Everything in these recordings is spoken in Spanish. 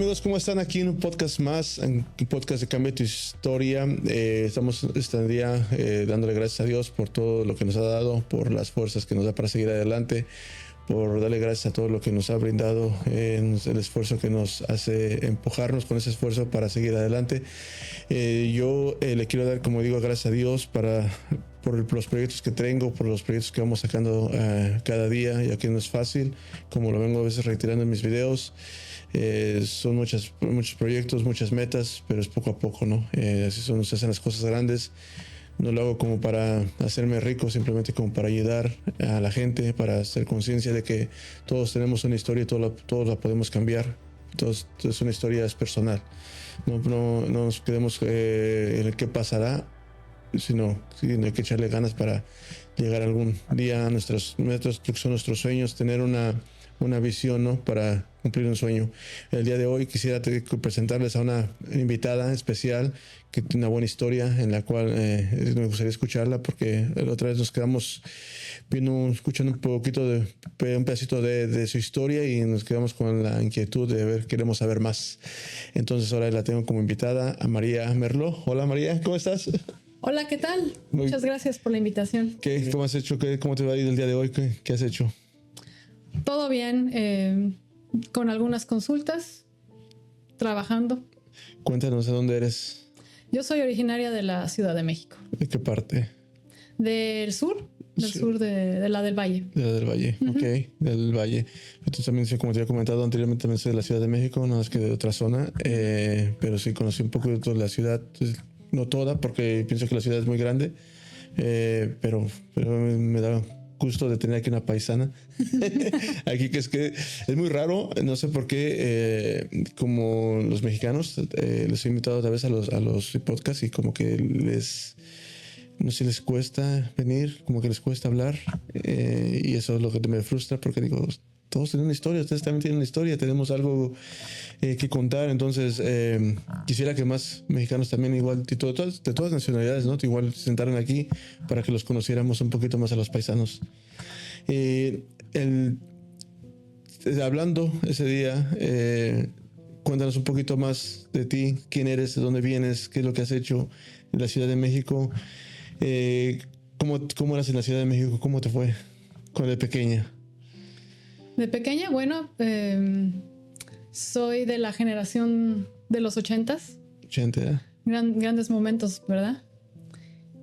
amigos? ¿Cómo están? Aquí en un podcast más, en un podcast de Cambia tu Historia. Estamos este día dándole gracias a Dios por todo lo que nos ha dado, por las fuerzas que nos da para seguir adelante, por darle gracias a todo lo que nos ha brindado, el esfuerzo que nos hace empujarnos con ese esfuerzo para seguir adelante. Yo le quiero dar, como digo, gracias a Dios por los proyectos que tengo, por los proyectos que vamos sacando cada día, ya que no es fácil, como lo vengo a veces reiterando en mis videos. Son muchos proyectos, muchas metas, pero es poco a poco, ¿no? Así se hacen las cosas grandes. No lo hago como para hacerme rico, simplemente como para ayudar a la gente, para hacer conciencia de que todos tenemos una historia y todos la podemos cambiar. Todos, es una historia, es personal. No nos quedemos en el qué pasará, sino hay que echarle ganas para llegar algún día a nuestras metas, que son nuestros sueños, tener una visión, ¿no? Para cumplir un sueño. El día de hoy quisiera presentarles a una invitada especial que tiene una buena historia en la cual me gustaría escucharla, porque la otra vez nos quedamos escuchando un pedacito de su historia y nos quedamos con la inquietud de queremos saber más. Entonces ahora la tengo como invitada a María Merlo. Hola María, ¿cómo estás? Hola, ¿qué tal? Muchas gracias por la invitación. ¿Cómo has hecho? ¿Cómo te va a ir el día de hoy? ¿Qué has hecho? Todo bien, con algunas consultas, trabajando. Cuéntanos, ¿de dónde eres? Yo soy originaria de la Ciudad de México. ¿De qué parte? Del sur de la del Valle. De la del Valle, ok, del Valle. Entonces también, como te había comentado anteriormente, también soy de la Ciudad de México, no es que de otra zona, pero sí conocí un poco de toda la ciudad, no toda, porque pienso que la ciudad es muy grande, pero me da gusto de tener aquí una paisana aquí, que es muy raro, no sé por qué, como los mexicanos, les he invitado otra vez a los podcasts y como que no sé, les cuesta venir, como que les cuesta hablar, y eso es lo que me frustra, porque digo, todos tienen una historia, ustedes también tienen una historia, tenemos algo que contar. Entonces quisiera que más mexicanos también, igual de todas nacionalidades, ¿no? Igual se sentaran aquí para que los conociéramos un poquito más a los paisanos. Hablando ese día, cuéntanos un poquito más de ti, quién eres, de dónde vienes, qué es lo que has hecho en la Ciudad de México. ¿Cómo eras en la Ciudad de México? ¿Cómo te fue de pequeña? De pequeña, bueno, soy de la generación de los 80s. 80. Grandes momentos, ¿verdad?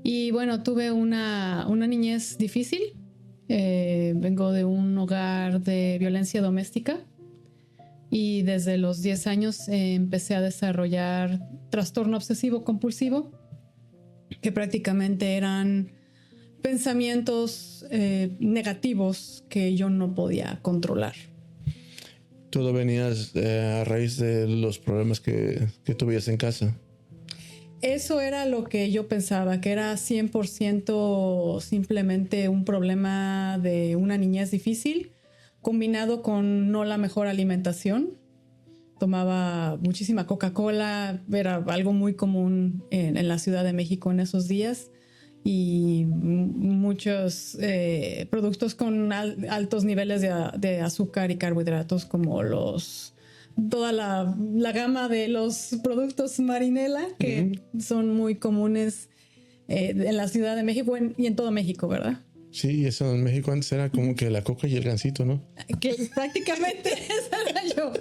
Y bueno, tuve una niñez difícil. Vengo de un hogar de violencia doméstica y desde los 10 años empecé a desarrollar trastorno obsesivo compulsivo, que prácticamente eran pensamientos negativos que yo no podía controlar. ¿Todo venías a raíz de los problemas que tuvías en casa? Eso era lo que yo pensaba, que era 100% simplemente un problema de una niñez difícil, combinado con no la mejor alimentación. Tomaba muchísima Coca-Cola, era algo muy común en la Ciudad de México en esos días, y muchos productos con altos niveles de azúcar y carbohidratos, como toda la gama de los productos Marinela, que son muy comunes en la Ciudad de México y en todo México, ¿verdad? Sí, eso en México antes era como que la coca y el gansito, ¿no? Que prácticamente esa era yo.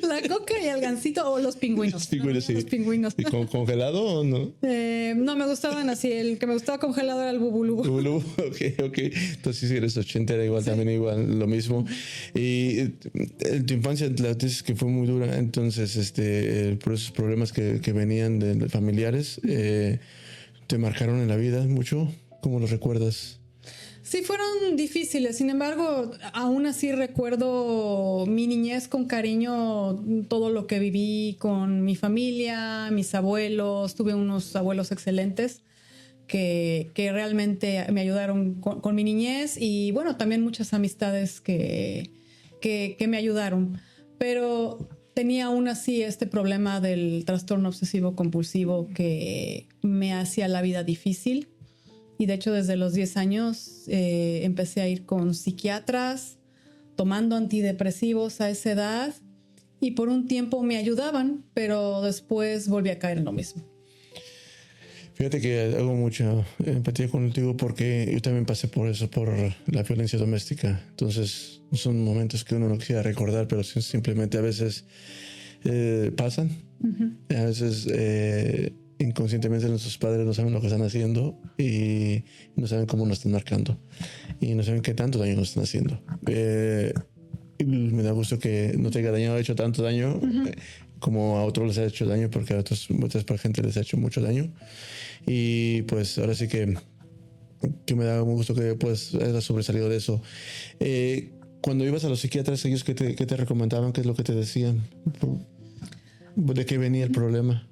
La coca y el gansito, o los pingüinos. Los pingüinos, sí. Los pingüinos. ¿Y congelado o no? No me gustaban así. El que me gustaba congelado era el bubulubu. Bubulubu, ok. Entonces si eres 80 era igual, sí. También igual, lo mismo. Y tu infancia la dices que fue muy dura, entonces por esos problemas que venían de familiares, ¿te marcaron en la vida mucho? ¿Cómo los recuerdas? Sí, fueron difíciles. Sin embargo, aún así recuerdo mi niñez con cariño, todo lo que viví con mi familia, mis abuelos. Tuve unos abuelos excelentes que realmente me ayudaron con mi niñez, y bueno, también muchas amistades que me ayudaron. Pero tenía aún así este problema del trastorno obsesivo compulsivo que me hacía la vida difícil. Y de hecho, desde los 10 años empecé a ir con psiquiatras, tomando antidepresivos a esa edad, y por un tiempo me ayudaban, pero después volví a caer en lo mismo. Fíjate que hago mucha empatía contigo porque yo también pasé por eso, por la violencia doméstica. Entonces son momentos que uno no quisiera recordar, pero simplemente a veces pasan. A veces inconscientemente nuestros padres no saben lo que están haciendo y no saben cómo nos están marcando y no saben qué tanto daño nos están haciendo. Y me da gusto que no te haya hecho tanto daño como a otros les ha hecho daño, porque a otras gente les ha hecho mucho daño. Y pues ahora sí que me da un gusto que pues hayas sobresalido de eso. Cuando ibas a los psiquiatras, ellos ¿qué te recomendaban? ¿Qué es lo que te decían? ¿De qué venía el problema?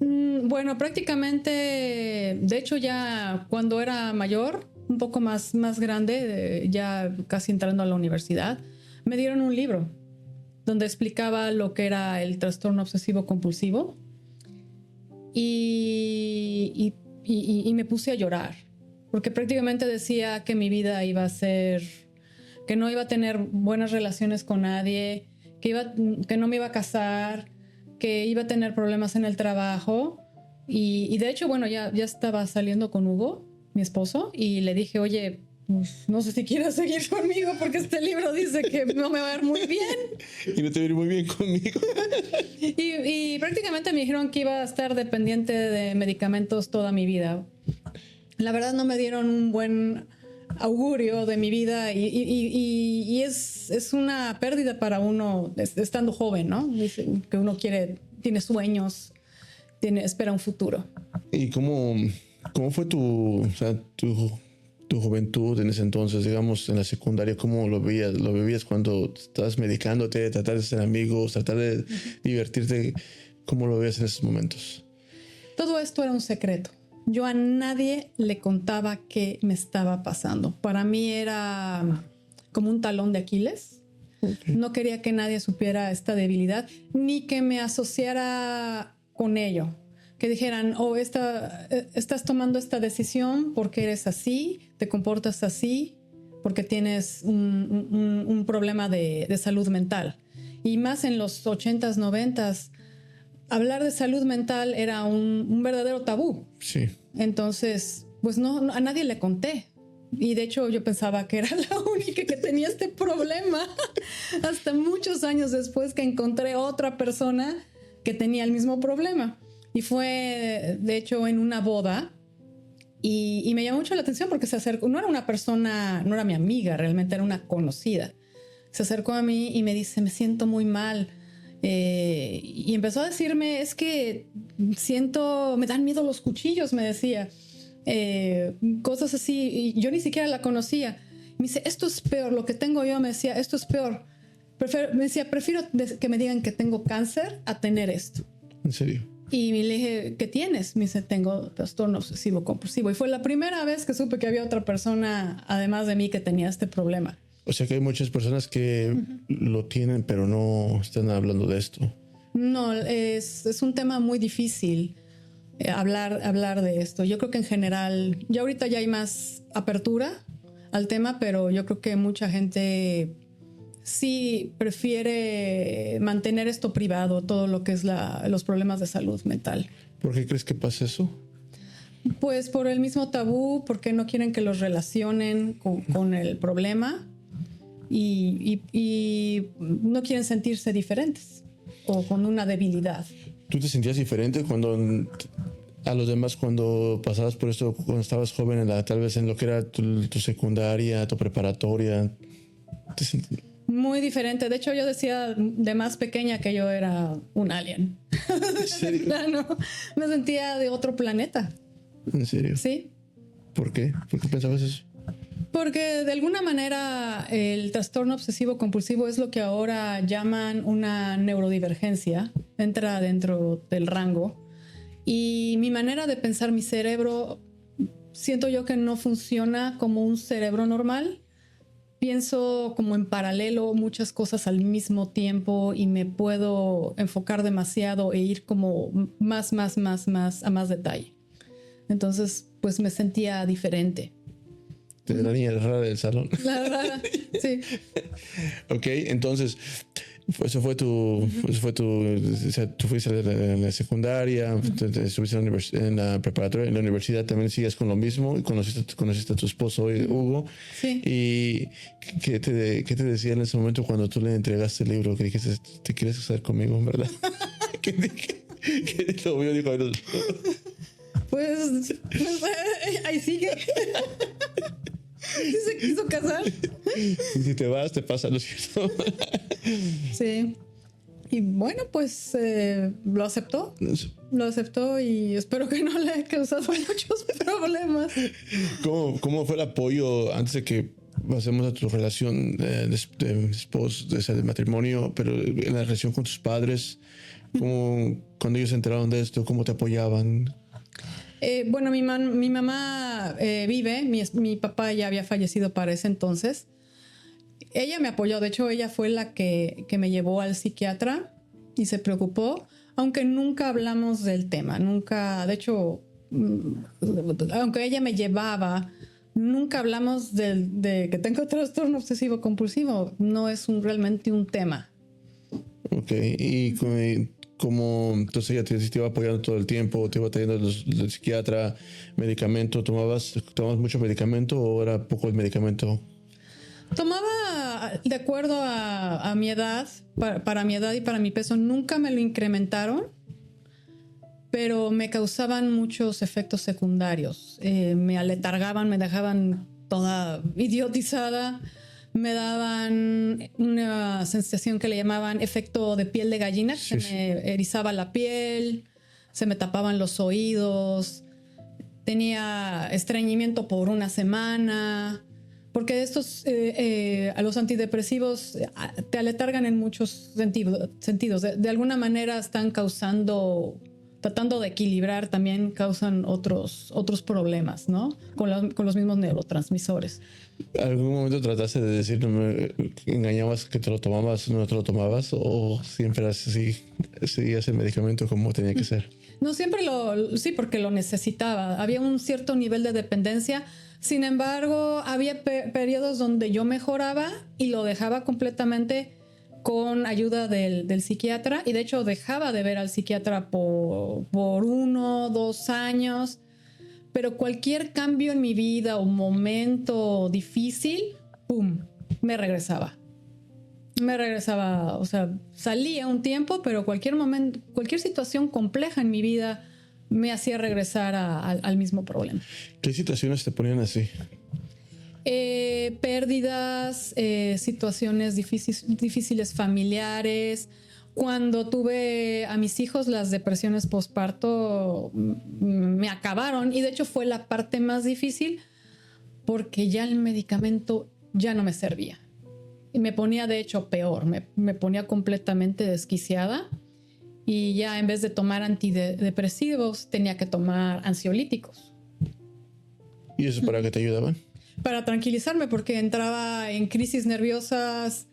Bueno, prácticamente, de hecho ya cuando era mayor, un poco más grande, ya casi entrando a la universidad, me dieron un libro donde explicaba lo que era el trastorno obsesivo compulsivo y me puse a llorar porque prácticamente decía que mi vida iba a ser, que no iba a tener buenas relaciones con nadie, que no me iba a casar, que iba a tener problemas en el trabajo y de hecho, bueno, ya estaba saliendo con Hugo, mi esposo, y le dije, oye, pues, no sé si quieras seguir conmigo porque este libro dice que no me va a ir muy bien. Y no te va a ir muy bien conmigo. y prácticamente me dijeron que iba a estar dependiente de medicamentos toda mi vida. La verdad no me dieron un buen augurio de mi vida y es una pérdida para uno estando joven, ¿no? Dice que uno tiene sueños, espera un futuro. ¿Y cómo fue tu juventud en ese entonces, digamos, en la secundaria? ¿Cómo lo vivías? ¿Lo vivías cuando estabas medicándote, tratar de ser amigos, tratar de divertirte? ¿Cómo lo vivías en esos momentos? Todo esto era un secreto. Yo a nadie le contaba qué me estaba pasando. Para mí era como un talón de Aquiles. Okay. No quería que nadie supiera esta debilidad, ni que me asociara con ello. Que dijeran, estás tomando esta decisión porque eres así, te comportas así, porque tienes un problema de salud mental. Y más en los 80s, 90s, hablar de salud mental era un verdadero tabú. Sí. Entonces, pues no, a nadie le conté. Y de hecho yo pensaba que era la única que tenía este problema. Hasta muchos años después que encontré otra persona que tenía el mismo problema. Y fue, de hecho, en una boda. Y me llamó mucho la atención porque se acercó. No era una persona, no era mi amiga, realmente era una conocida. Se acercó a mí y me dice, me siento muy mal. Y empezó a decirme, es que me dan miedo los cuchillos, me decía. Cosas así. Y yo ni siquiera la conocía. Me dice, esto es peor, lo que tengo yo, me decía, esto es peor. Prefiero que me digan que tengo cáncer a tener esto. ¿En serio? Y le dije, ¿qué tienes? Me dice, tengo trastorno obsesivo compulsivo. Y fue la primera vez que supe que había otra persona, además de mí, que tenía este problema. O sea que hay muchas personas que lo tienen, pero no están hablando de esto. No, es un tema muy difícil hablar de esto. Yo creo que en general, ya ahorita ya hay más apertura al tema, pero yo creo que mucha gente sí prefiere mantener esto privado, todo lo que es los problemas de salud mental. ¿Por qué crees que pasa eso? Pues por el mismo tabú, porque no quieren que los relacionen con el problema y no quieren sentirse diferentes o con una debilidad. ¿Tú te sentías diferente a los demás cuando pasabas por esto, cuando estabas joven, tal vez en lo que era tu secundaria, tu preparatoria? Muy diferente. De hecho, yo decía de más pequeña que yo era un alien. ¿En serio? No, me sentía de otro planeta. ¿En serio? Sí. ¿Por qué? ¿Por qué pensabas eso? Porque de alguna manera el trastorno obsesivo compulsivo es lo que ahora llaman una neurodivergencia. Entra dentro del rango. Y mi manera de pensar, mi cerebro, siento yo que no funciona como un cerebro normal. Pienso como en paralelo muchas cosas al mismo tiempo y me puedo enfocar demasiado e ir como más a más detalle. Entonces, pues me sentía diferente. La niña rara del salón. La rara, sí. Ok, entonces, O sea, tú fuiste a la secundaria, estuviste en la preparatoria, en la universidad también sigues con lo mismo y conociste a tu esposo Hugo. Sí. ¿Y qué te decía en ese momento cuando tú le entregaste el libro? Que dijiste, ¿te quieres casar conmigo, en verdad? ¿Qué lo vio? Dijo, pues ahí sigue. Sí se quiso casar. Y si te vas, te pasa, ¿no es cierto? Sí. Y bueno, pues lo aceptó. Lo aceptó y espero que no le haya causado muchos problemas. ¿Cómo fue el apoyo antes de que pasemos a tu relación de esposo, de matrimonio, pero en la relación con tus padres? Cuando ellos se enteraron de esto, ¿cómo te apoyaban? Bueno, mi mamá vive, mi papá ya había fallecido para ese entonces. Ella me apoyó, de hecho ella fue la que me llevó al psiquiatra y se preocupó, aunque nunca hablamos del tema, nunca, de hecho, aunque ella me llevaba, nunca hablamos de que tengo trastorno obsesivo compulsivo, no es realmente un tema. Ok, y como entonces ella te iba apoyando todo el tiempo, te iba trayendo el psiquiatra, medicamento, ¿tomabas mucho medicamento o era poco el medicamento? Tomaba de acuerdo a mi edad, para mi edad y para mi peso, nunca me lo incrementaron, pero me causaban muchos efectos secundarios. Me aletargaban, me dejaban toda idiotizada, me daban una sensación que le llamaban efecto de piel de gallina, Sí, se me erizaba la piel, se me tapaban los oídos, tenía estreñimiento por una semana, porque estos, a los antidepresivos te aletargan en muchos sentidos. De alguna manera están tratando de equilibrar, también causan otros problemas, ¿no? Con los mismos neurotransmisores. ¿Algún momento trataste de decir, no me engañabas que te lo tomabas, no te lo tomabas, o siempre así, seguías el medicamento como tenía que ser? No siempre sí, porque lo necesitaba. Había un cierto nivel de dependencia. Sin embargo, había periodos donde yo mejoraba y lo dejaba completamente con ayuda del psiquiatra. Y de hecho dejaba de ver al psiquiatra por 1 o 2 años. Pero cualquier cambio en mi vida o momento difícil, ¡pum!, me regresaba. O sea, salía un tiempo, pero cualquier situación compleja en mi vida me hacía regresar al mismo problema. ¿Qué situaciones te ponían así? Pérdidas, situaciones difíciles familiares. Cuando tuve a mis hijos, las depresiones postparto me acabaron, y de hecho fue la parte más difícil porque ya el medicamento ya no me servía. Y me ponía, de hecho, peor. Me ponía completamente desquiciada y ya en vez de tomar antidepresivos tenía que tomar ansiolíticos. ¿Y eso para qué te ayudaban? Para tranquilizarme, porque entraba en crisis nerviosas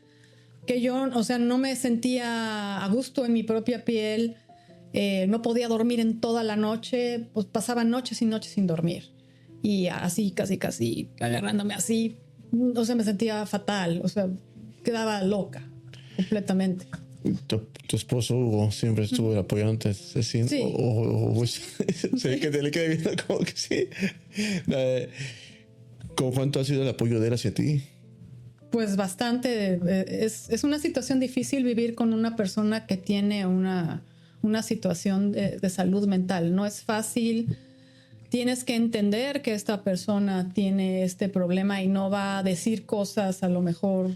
que yo, o sea, no me sentía a gusto en mi propia piel. No podía dormir en toda la noche, pues pasaba noches y noches sin dormir. Y así, casi agarrándome así, o sea, me sentía fatal, o sea, quedaba loca completamente. Tu esposo Hugo siempre estuvo apoyándote, ¿sí? Sí. Se ve que te le queda viendo como que sí. ¿Cómo cuánto ha sido el apoyo de él hacia ti? Pues bastante. Es una situación difícil vivir con una persona que tiene una situación de salud mental. No es fácil. Tienes que entender que esta persona tiene este problema y no va a decir cosas a lo mejor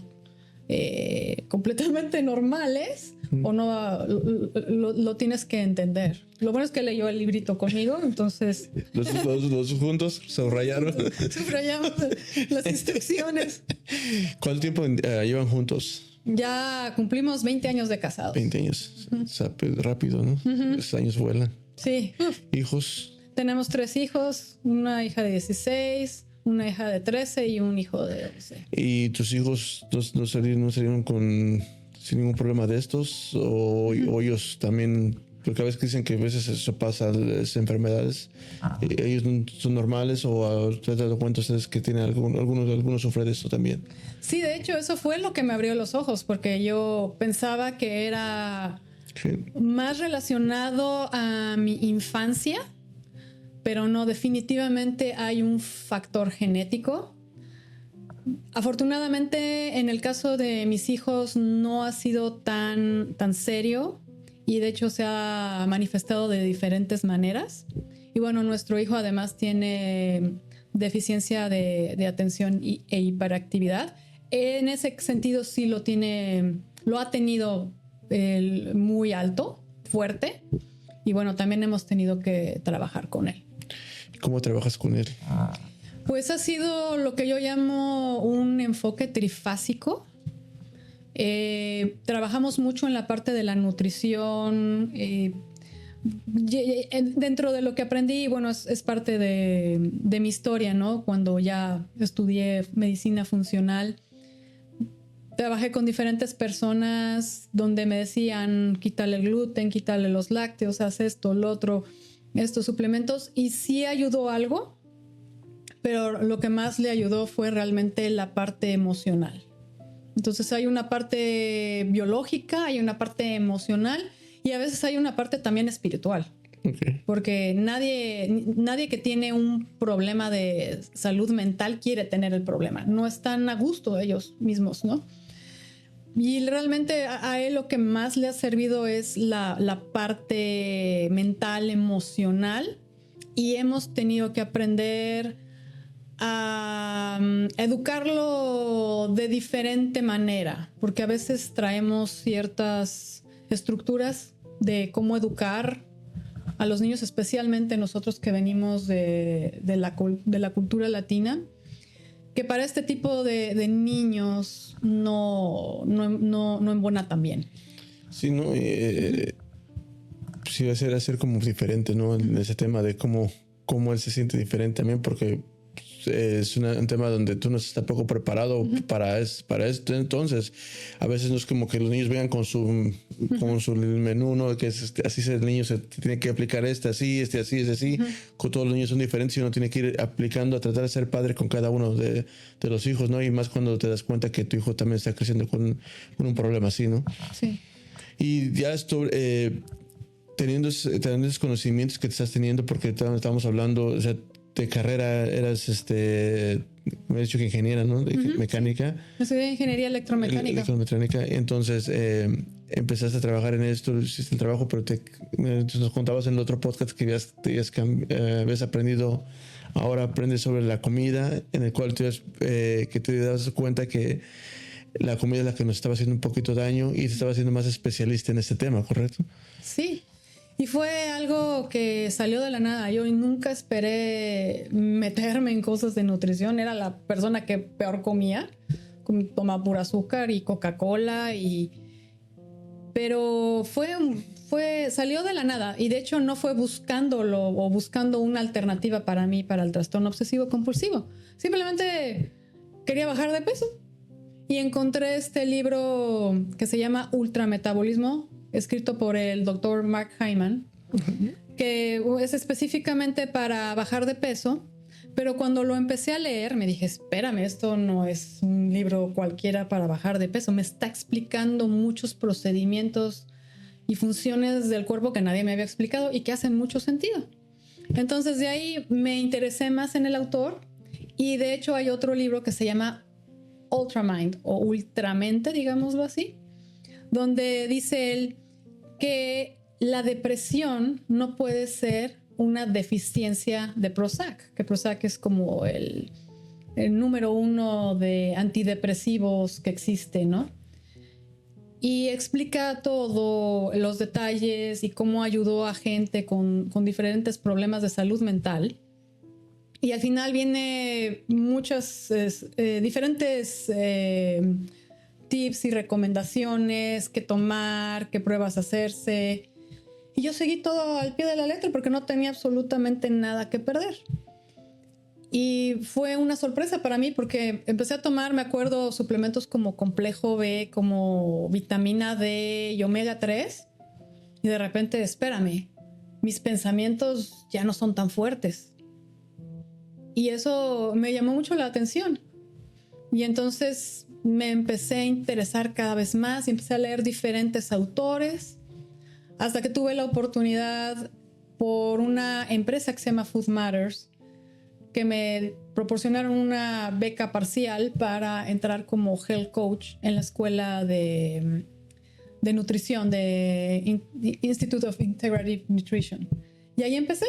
completamente normales, o no lo tienes que entender. Lo bueno es que leyó el librito conmigo, entonces los juntos subrayaron. Subrayamos las instrucciones. ¿Cuánto tiempo llevan juntos? Ya cumplimos 20 años de casados. 20 años. O sea, rápido, ¿no? Esos años vuelan. Sí. ¿Hijos? Tenemos 3 hijos, una hija de 16, una hija de 13 y un hijo de 11. ¿Y tus hijos no salieron sin ningún problema de estos? ¿O ellos también Porque a veces dicen que a veces eso pasa, las enfermedades, ellos son normales, o ustedes dado cuenta ustedes que tienen algunos sufren de eso también. Sí, de hecho, eso fue lo que me abrió los ojos, porque yo pensaba que era más relacionado a mi infancia, pero no, definitivamente hay un factor genético. Afortunadamente, en el caso de mis hijos no ha sido tan serio, y de hecho se ha manifestado de diferentes maneras. Y bueno, nuestro hijo además tiene deficiencia de atención e hiperactividad. En ese sentido sí lo ha tenido muy alto, fuerte, y bueno, también hemos tenido que trabajar con él. ¿Cómo trabajas con él? Pues ha sido lo que yo llamo un enfoque trifásico. Trabajamos mucho en la parte de la nutrición. Dentro de lo que aprendí, bueno, es parte de mi historia, ¿no? Cuando ya estudié medicina funcional, trabajé con diferentes personas donde me decían, quítale el gluten, quítale los lácteos, haz esto, lo otro, estos suplementos, y sí ayudó algo, pero lo que más le ayudó fue realmente la parte emocional. Entonces hay una parte biológica, hay una parte emocional, y a veces hay una parte también espiritual. Okay. Porque nadie que tiene un problema de salud mental quiere tener el problema. No están a gusto ellos mismos, ¿no? Y realmente a él lo que más le ha servido es la parte mental, emocional, y hemos tenido que aprender a educarlo de diferente manera, porque a veces traemos ciertas estructuras de cómo educar a los niños, especialmente nosotros que venimos de la cultura latina, que para este tipo de niños no embona tan bien. Sí, ¿no? Sí va a ser como diferente, ¿no? En ese tema de cómo él se siente diferente también, porque es un tema donde tú no estás tampoco preparado para esto. Entonces, a veces no es como que los niños vengan con su menú, ¿no? Que es así es el niño, se tiene que aplicar así, así. Con todos los niños son diferentes y uno tiene que ir aplicando, a tratar de ser padre con cada uno de los hijos, ¿no? Y más cuando te das cuenta que tu hijo también está creciendo con un problema así, ¿no? Sí. Y ya esto, teniendo esos conocimientos que te estás teniendo, porque estábamos hablando, o sea, de carrera eras, me he dicho que ingeniera, ¿no? Mecánica. Estudié ingeniería electromecánica. Entonces, empezaste a trabajar en esto, hiciste el trabajo, pero nos contabas en el otro podcast que habías aprendido, ahora aprendes sobre la comida, en el cual que te das cuenta que la comida es la que nos estaba haciendo un poquito daño y te estaba haciendo más especialista en este tema, ¿correcto? Sí. Y fue algo que salió de la nada. Yo nunca esperé meterme en cosas de nutrición. Era la persona que peor comía. Tomaba pura azúcar y Coca-Cola. Pero salió de la nada. Y de hecho no fue buscándolo o buscando una alternativa para mí, para el trastorno obsesivo compulsivo. Simplemente quería bajar de peso. Y encontré este libro que se llama Ultrametabolismo, escrito por el doctor Mark Hyman, que es específicamente para bajar de peso. Pero cuando lo empecé a leer, me dije, espérame, esto no es un libro cualquiera para bajar de peso. Me está explicando muchos procedimientos y funciones del cuerpo que nadie me había explicado y que hacen mucho sentido. Entonces de ahí me interesé más en el autor, y de hecho hay otro libro que se llama Ultramind o Ultramente, digámoslo así, donde dice él que la depresión no puede ser una deficiencia de Prozac, que Prozac es como el número 1 de antidepresivos que existe, ¿no? Y explica todo, los detalles y cómo ayudó a gente con diferentes problemas de salud mental. Y al final viene muchas diferentes tips y recomendaciones, qué tomar, qué pruebas hacerse. Y yo seguí todo al pie de la letra porque no tenía absolutamente nada que perder. Y fue una sorpresa para mí porque empecé a tomar, me acuerdo, suplementos como complejo B, como vitamina D y omega 3. Y de repente, espérame, mis pensamientos ya no son tan fuertes. Y eso me llamó mucho la atención. Y entonces me empecé a interesar cada vez más y empecé a leer diferentes autores hasta que tuve la oportunidad por una empresa que se llama Food Matters, que me proporcionaron una beca parcial para entrar como health coach en la escuela de nutrición de Institute of Integrative Nutrition. Y ahí empecé.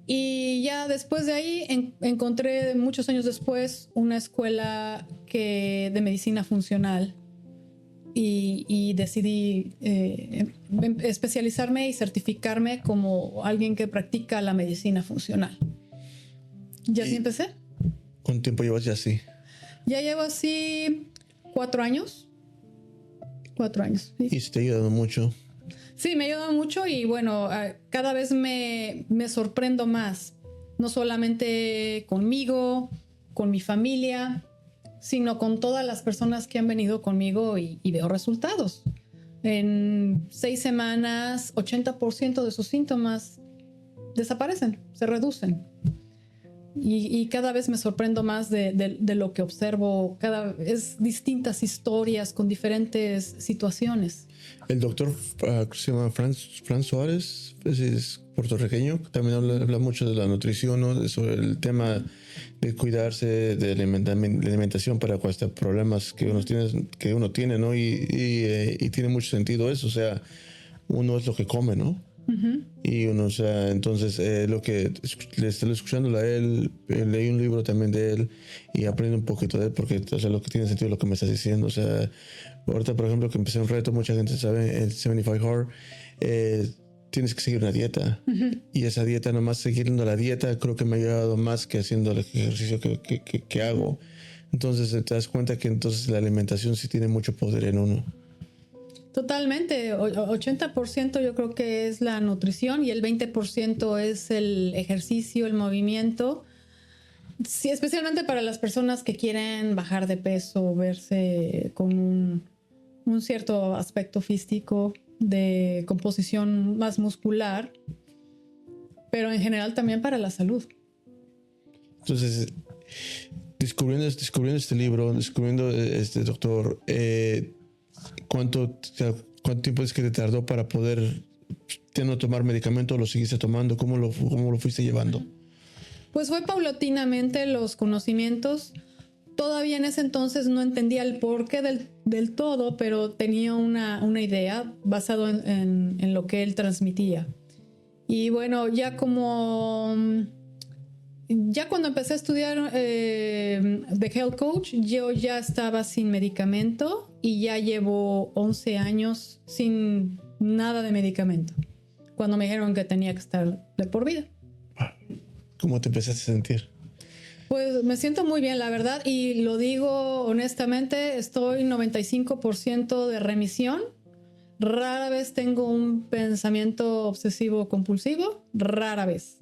Y ya después de ahí encontré muchos años después una escuela de medicina funcional y decidí especializarme y certificarme como alguien que practica la medicina funcional. ¿Ya así empecé? ¿Cuánto tiempo llevas ya así? Ya llevo así 4 años. 4 años. Sí. ¿Y se te ha ayudado mucho? Sí, me ha ayudado mucho y bueno, cada vez me sorprendo más. No solamente conmigo, con mi familia, sino con todas las personas que han venido conmigo y veo resultados. En 6 semanas, 80% de sus síntomas desaparecen, se reducen. Y cada vez me sorprendo más de lo que observo. Es distintas historias con diferentes situaciones. El doctor se llama Franz Suárez, es puertorriqueño, también habla mucho de la nutrición, ¿no? Sobre el tema de cuidarse de la alimentación para cuestionar problemas que uno tiene, ¿no? Y tiene mucho sentido eso, o sea, uno es lo que come, ¿no? Uh-huh. Y uno, o sea, entonces lo que le estoy escuchando a él, leí un libro también de él y aprendí un poquito de él porque, o sea, lo que tiene sentido lo que me estás diciendo, o sea, ahorita por ejemplo que empecé un reto, mucha gente sabe, el 75 Hard, tienes que seguir una dieta. Uh-huh. Y esa dieta, nomás siguiendo la dieta, creo que me ha ayudado más que haciendo el ejercicio que hago. Entonces te das cuenta que entonces la alimentación sí tiene mucho poder en uno. Totalmente, 80% yo creo que es la nutrición y el 20% es el ejercicio, el movimiento. Sí, especialmente para las personas que quieren bajar de peso, verse con un cierto aspecto físico de composición más muscular, pero en general también para la salud. Entonces, descubriendo este libro, descubriendo este doctor, ¿cuánto tiempo es que te tardó para poder ya no tomar medicamento? ¿Lo seguiste tomando? ¿Cómo lo fuiste llevando? Pues fue paulatinamente los conocimientos. Todavía en ese entonces no entendía el porqué del todo, pero tenía una idea basado en lo que él transmitía. Y bueno, ya cuando empecé a estudiar de Health Coach, yo ya estaba sin medicamento y ya llevo 11 años sin nada de medicamento, cuando me dijeron que tenía que estar de por vida. ¿Cómo te empezaste a sentir? Pues me siento muy bien, la verdad, y lo digo honestamente, estoy 95% de remisión. Rara vez tengo un pensamiento obsesivo compulsivo, rara vez.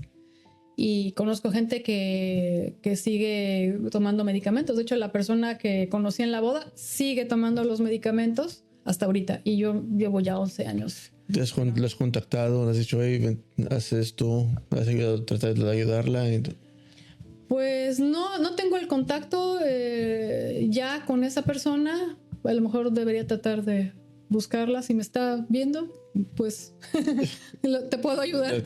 Y conozco gente que sigue tomando medicamentos. De hecho, la persona que conocí en la boda sigue tomando los medicamentos hasta ahorita. Y yo llevo ya 11 años. ¿Lo has contactado? ¿Le has dicho, hey, ven, haz esto? ¿Has ayudado, tratar de ayudarla? Pues no tengo el contacto ya con esa persona. A lo mejor debería tratar de buscarla. Si me está viendo, pues te puedo ayudar.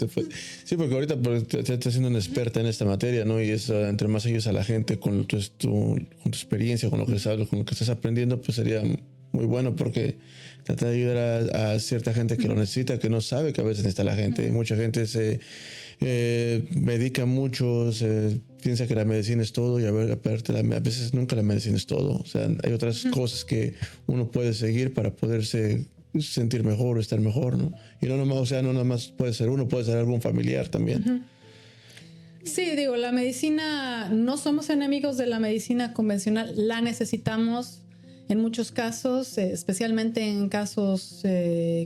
Sí, porque ahorita te estás siendo una experta en esta materia, ¿no? Y eso, entre más ayudas a la gente con tu experiencia, con lo que sabes, con lo que estás aprendiendo, pues sería muy bueno, porque trata de ayudar a cierta gente que lo necesita, que no sabe que a veces necesita la gente. Mucha gente se medica mucho, piensa que la medicina es todo, y a veces nunca la medicina es todo. O sea, hay otras cosas que uno puede seguir para poderse sentir mejor o estar mejor, ¿no? Y no nada más puede ser uno, puede ser algún familiar también. Sí, digo, la medicina, no somos enemigos de la medicina convencional, la necesitamos en muchos casos, especialmente en casos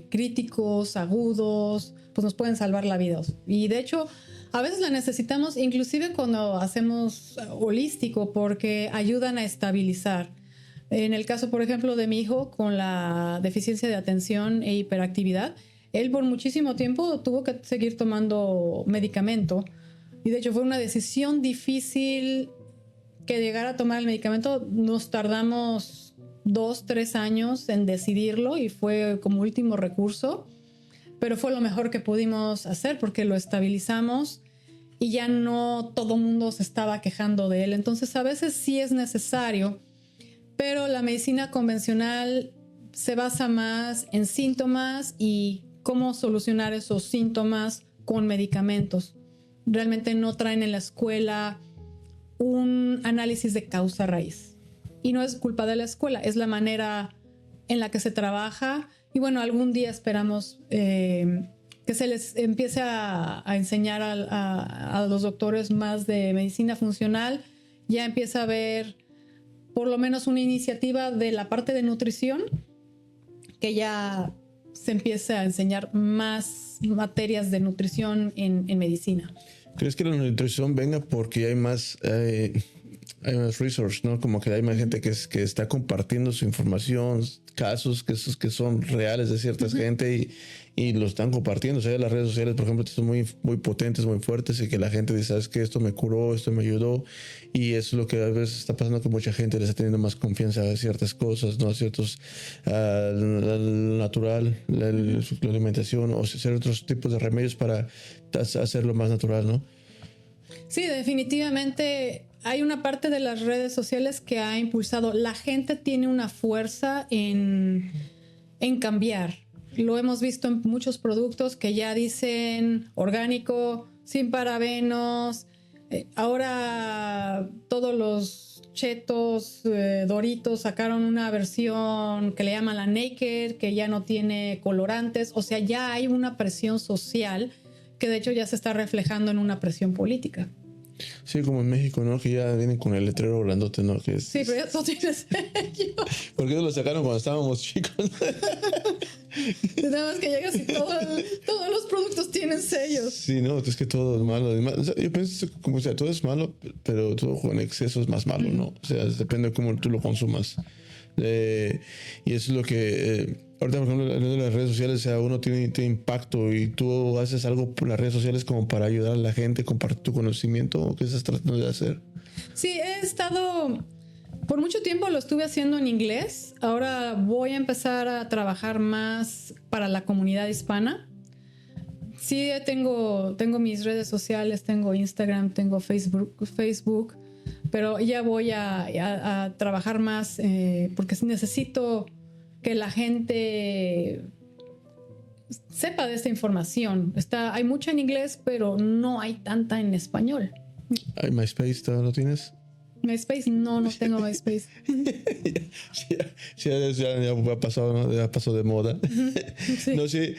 críticos, agudos, pues nos pueden salvar la vida. Y de hecho, a veces la necesitamos inclusive cuando hacemos holístico, porque ayudan a estabilizar. En el caso, por ejemplo, de mi hijo con la deficiencia de atención e hiperactividad, él por muchísimo tiempo tuvo que seguir tomando medicamento. Y de hecho fue una decisión difícil que llegar a tomar el medicamento. Nos tardamos 2-3 años en decidirlo y fue como último recurso. Pero fue lo mejor que pudimos hacer porque lo estabilizamos y ya no todo mundo se estaba quejando de él. Entonces a veces sí es necesario, pero la medicina convencional se basa más en síntomas y cómo solucionar esos síntomas con medicamentos. Realmente no traen en la escuela un análisis de causa raíz. Y no es culpa de la escuela, es la manera en la que se trabaja. Y bueno, algún día esperamos que se les empiece a enseñar a los doctores más de medicina funcional. Ya empieza a haber por lo menos una iniciativa de la parte de nutrición, que ya se empiece a enseñar más materias de nutrición en medicina. ¿Crees que la nutrición venga porque hay más resources, ¿no? Como que hay más gente que está compartiendo su información, casos que son reales de cierta gente y lo están compartiendo? O sea, las redes sociales, por ejemplo, son muy, muy potentes, muy fuertes, y que la gente dice, ¿sabes qué? Esto me curó, esto me ayudó. Y eso es lo que a veces está pasando, que mucha gente le está teniendo más confianza a ciertas cosas, ¿no? A ciertos, natural, la alimentación, o hacer otros tipos de remedios para hacerlo más natural, ¿no? Sí, definitivamente hay una parte de las redes sociales que ha impulsado. La gente tiene una fuerza en cambiar. Lo hemos visto en muchos productos que ya dicen orgánico, sin parabenos. Ahora todos los chetos, Doritos sacaron una versión que le llaman la Naked, que ya no tiene colorantes. O sea, ya hay una presión social que de hecho ya se está reflejando en una presión política. Sí, como en México, ¿no? Que ya vienen con el letrero grandote, ¿no? Que es, sí, pero eso tiene sello. ¿Por qué no lo sacaron cuando estábamos chicos? Nada más que llegas y todos los productos tienen sellos. Sí, no, es que todo es malo. O sea, yo pienso como, o sea, todo es malo, pero todo con exceso es más malo, ¿no? O sea, depende de cómo tú lo consumas. Y eso es lo que... ahorita, por ejemplo, en las redes sociales, o sea, uno tiene impacto y tú haces algo por las redes sociales como para ayudar a la gente, compartir tu conocimiento, o qué estás tratando de hacer. Sí, he estado... Por mucho tiempo lo estuve haciendo en inglés. Ahora voy a empezar a trabajar más para la comunidad hispana. Sí, tengo mis redes sociales, tengo Instagram, tengo Facebook, pero ya voy a trabajar más porque necesito que la gente sepa de esta información. Hay mucha en inglés, pero no hay tanta en español. ¿Hay MySpace? ¿Todavía lo tienes? MySpace, no tengo MySpace. ya ha pasado, ¿no? Ya pasó de moda. Sí. No sé,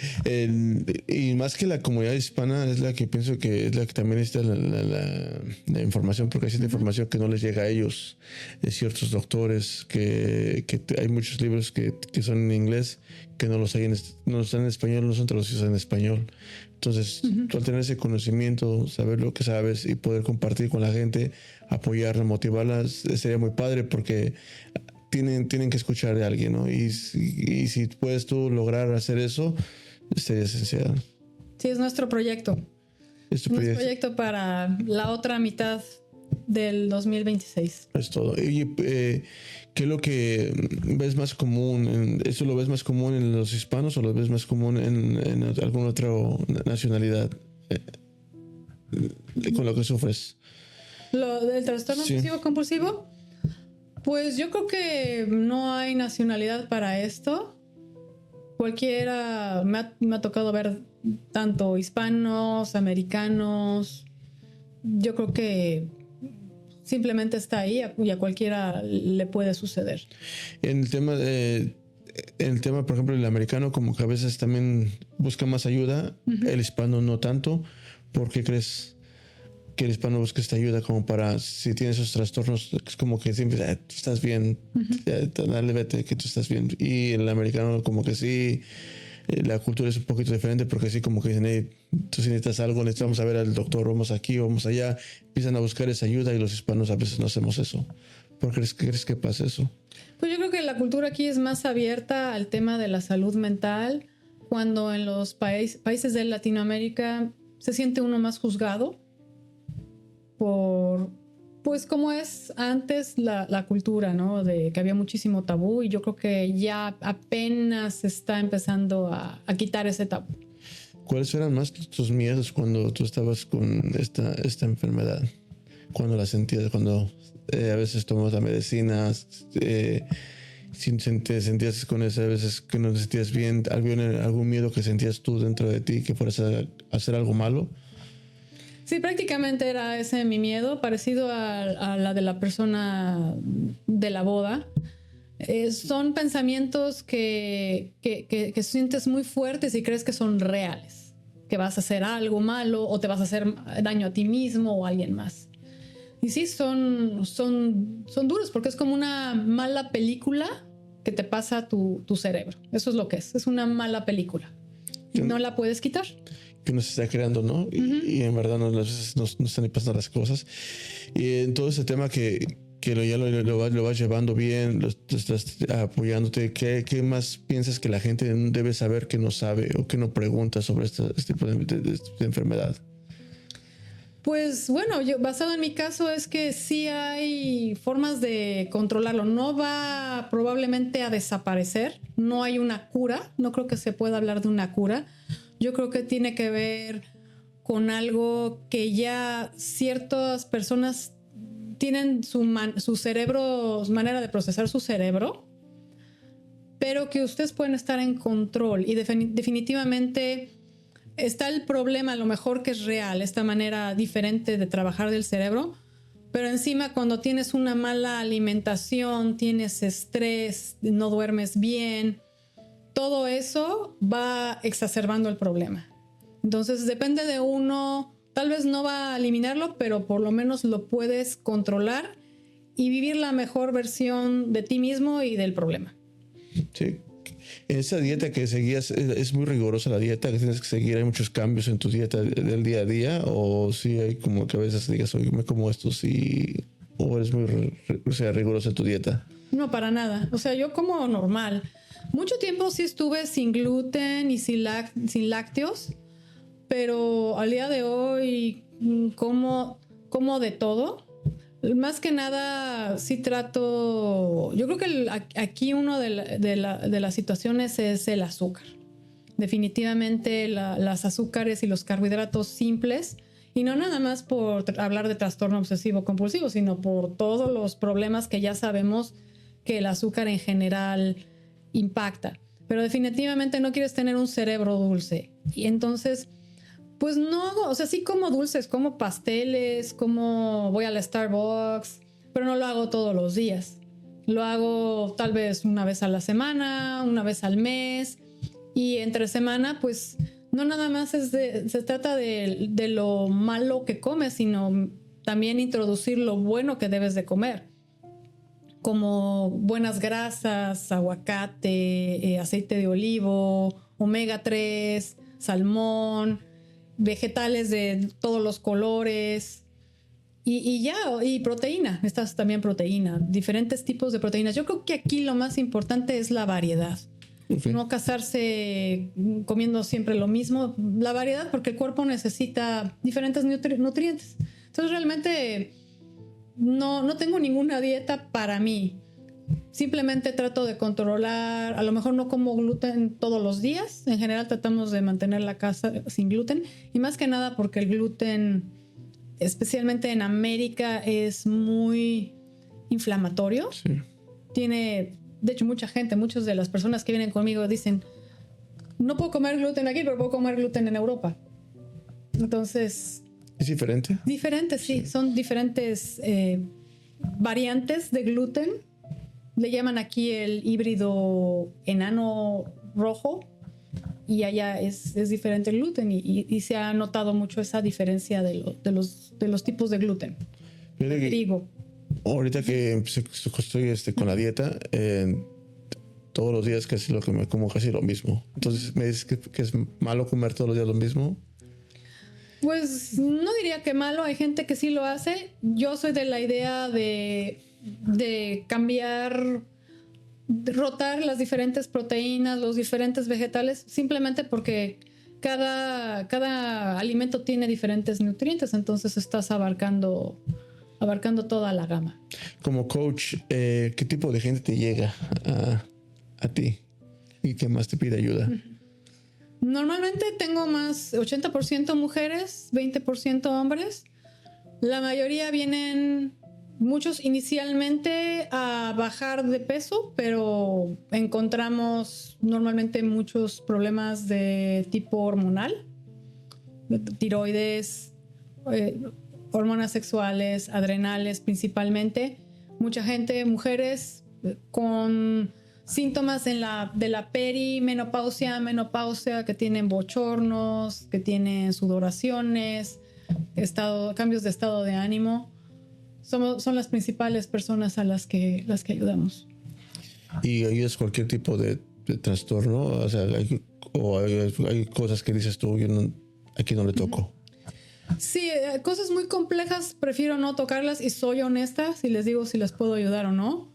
y más que la comunidad hispana es la que pienso que es la que también necesita la información, porque hay cierta información que no les llega a ellos, de ciertos doctores, que hay muchos libros que son en inglés, que no los están en español, no son traducidos en español. Entonces, tú al tener ese conocimiento, saber lo que sabes y poder compartir con la gente, apoyarla, motivarla, sería muy padre, porque tienen que escuchar de alguien, ¿no? Y si puedes tú lograr hacer eso, sería esencial. Sí, es nuestro proyecto. Nuestro proyecto para la otra mitad del 2026. Es todo. Y ¿qué es lo que ves más común? ¿Eso lo ves más común en los hispanos o lo ves más común en alguna otra nacionalidad con lo que sufres? ¿Lo del trastorno obsesivo compulsivo? Pues yo creo que no hay nacionalidad para esto. Cualquiera, me ha tocado ver tanto hispanos, americanos. Yo creo que simplemente está ahí y a cualquiera le puede suceder. En el tema, por ejemplo, el americano, como que a veces también busca más ayuda, el hispano no tanto. ¿Por qué crees que el hispano busca esta ayuda? Como para, si tiene esos trastornos, es como que siempre, tú estás bien, dale, vete, que tú estás bien. Y el americano como que sí, la cultura es un poquito diferente, porque sí, como que dicen, hey, tú si necesitas algo, necesitamos a ver al doctor, vamos aquí, vamos allá. Empiezan a buscar esa ayuda, y los hispanos a veces no hacemos eso. ¿Por qué crees que pasa eso? Pues yo creo que la cultura aquí es más abierta al tema de la salud mental. cuando en los países de Latinoamérica se siente uno más juzgado por, pues como es antes la cultura, ¿no? De que había muchísimo tabú, y yo creo que ya apenas se está empezando a quitar ese tabú. ¿Cuáles eran más tus miedos cuando tú estabas con esta enfermedad? Cuando la sentías, cuando a veces tomabas la medicina, te sentías con eso, a veces que no te sentías bien, algún miedo que sentías tú dentro de ti que fueras a hacer algo malo? Sí, prácticamente era ese mi miedo, parecido a la de la persona de la boda. Son pensamientos que sientes muy fuertes y crees que son reales, que vas a hacer algo malo o te vas a hacer daño a ti mismo o a alguien más. Y sí, son duros, porque es como una mala película que te pasa a tu cerebro. Eso es lo que es una mala película. Y no la puedes quitar. Que uno se está creando, ¿no? Y en verdad a veces no están ni pasando las cosas. Y en todo ese tema que lo vas llevando bien, lo estás apoyándote, ¿qué más piensas que la gente debe saber que no sabe o que no pregunta sobre este tipo de enfermedad? Pues bueno, basado en mi caso es que sí hay formas de controlarlo. No va probablemente a desaparecer. No hay una cura. No creo que se pueda hablar de una cura. Yo creo que tiene que ver con algo que ya ciertas personas tienen su cerebro, su manera de procesar su cerebro, pero que ustedes pueden estar en control. Y definitivamente está el problema, a lo mejor que es real, esta manera diferente de trabajar del cerebro, pero encima cuando tienes una mala alimentación, tienes estrés, no duermes bien, todo eso va exacerbando el problema. Entonces depende de uno, tal vez no va a eliminarlo, pero por lo menos lo puedes controlar y vivir la mejor versión de ti mismo y del problema. Sí. Esa dieta que seguías, ¿es muy rigurosa la dieta que tienes que seguir? ¿Hay muchos cambios en tu dieta del día a día? ¿O sí hay como que a veces digas, oye, me como esto, sí? ¿O eres muy rigurosa en tu dieta? No, para nada. O sea, yo como normal. Mucho tiempo sí estuve sin gluten y sin lácteos, pero al día de hoy como de todo. Más que nada, sí trato. Yo creo que aquí uno de las situaciones es el azúcar. Definitivamente las azúcares y los carbohidratos simples, y no nada más por hablar de trastorno obsesivo compulsivo, sino por todos los problemas que ya sabemos que el azúcar en general impacta. Pero definitivamente no quieres tener un cerebro dulce. Y entonces, pues no hago, o sea, sí como dulces, como pasteles, voy a la Starbucks, pero no lo hago todos los días. Lo hago tal vez una vez a la semana, una vez al mes, y entre semana, pues no nada más se trata de lo malo que comes, sino también introducir lo bueno que debes de comer, como buenas grasas, aguacate, aceite de olivo, omega 3, salmón, vegetales de todos los colores y proteína. Necesitas también proteína, diferentes tipos de proteínas. Yo creo que aquí lo más importante es la variedad. Okay. No casarse comiendo siempre lo mismo. La variedad, porque el cuerpo necesita diferentes nutrientes. Entonces realmente no tengo ninguna dieta para mí. Simplemente trato de controlar, a lo mejor no como gluten todos los días, en general tratamos de mantener la casa sin gluten, y más que nada porque el gluten, especialmente en América, es muy inflamatorio. Sí. De hecho, muchas de las personas que vienen conmigo dicen, no puedo comer gluten aquí, pero puedo comer gluten en Europa. Entonces... ¿Es diferente? Diferente, sí. Son diferentes variantes de gluten. Le llaman aquí el híbrido enano rojo, y allá es diferente el gluten, y se ha notado mucho esa diferencia de los tipos de gluten. Trigo. Ahorita que estoy con la dieta, todos los días casi lo que me como casi lo mismo. Entonces, ¿me dices que es malo comer todos los días lo mismo? Pues no diría que malo, hay gente que sí lo hace. Yo soy de la idea de cambiar rotar las diferentes proteínas, los diferentes vegetales, simplemente porque cada alimento tiene diferentes nutrientes, entonces estás abarcando toda la gama. Como coach, ¿qué tipo de gente te llega a ti y qué más te pide ayuda? Normalmente tengo más 80% mujeres, 20% hombres. La mayoría vienen, muchos inicialmente a bajar de peso, pero encontramos normalmente muchos problemas de tipo hormonal, tiroides, hormonas sexuales, adrenales principalmente. Mucha gente, mujeres con síntomas de la perimenopausia, menopausia, que tienen bochornos, que tienen sudoraciones, cambios de estado de ánimo. Son las principales personas a las que ayudamos. ¿Y ayudas cualquier tipo de trastorno? O sea, hay cosas que dices tú, aquí no le toco. Sí, cosas muy complejas prefiero no tocarlas y soy honesta si les digo si les puedo ayudar o no.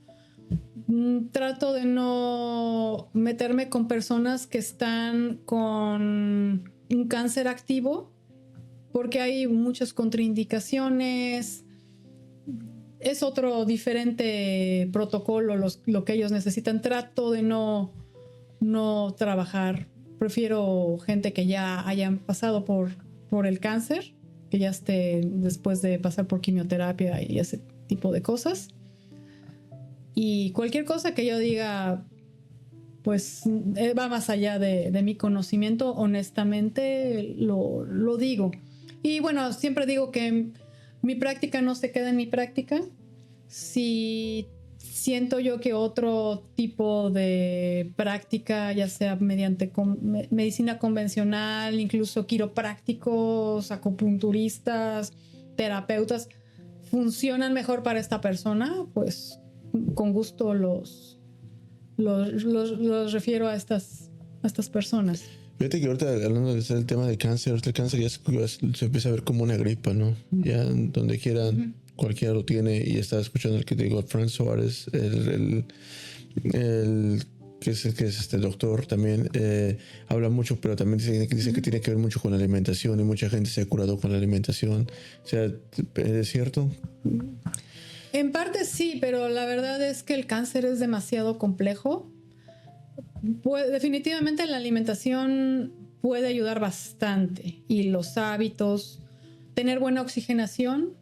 Trato de no meterme con personas que están con un cáncer activo porque hay muchas contraindicaciones. Es otro diferente protocolo lo que ellos necesitan. Trato de no trabajar. Prefiero gente que ya hayan pasado por el cáncer, que ya esté después de pasar por quimioterapia y ese tipo de cosas. Y cualquier cosa que yo diga, pues va más allá de mi conocimiento, honestamente lo digo. Y bueno, siempre digo que mi práctica no se queda en mi práctica. Si siento yo que otro tipo de práctica, ya sea mediante medicina convencional, incluso quiroprácticos, acupunturistas, terapeutas, funcionan mejor para esta persona, pues con gusto los refiero a estas personas. Fíjate que ahorita hablando del tema de cáncer, ahorita el cáncer ya se empieza a ver como una gripa, ¿no? Ya donde quiera, cualquiera lo tiene. Y estaba escuchando el que te digo, Frank Suárez, el que es este doctor también, habla mucho, pero también dice que tiene que ver mucho con la alimentación y mucha gente se ha curado con la alimentación. O sea, ¿es cierto? En parte sí, pero la verdad es que el cáncer es demasiado complejo. Definitivamente la alimentación puede ayudar bastante y los hábitos, tener buena oxigenación,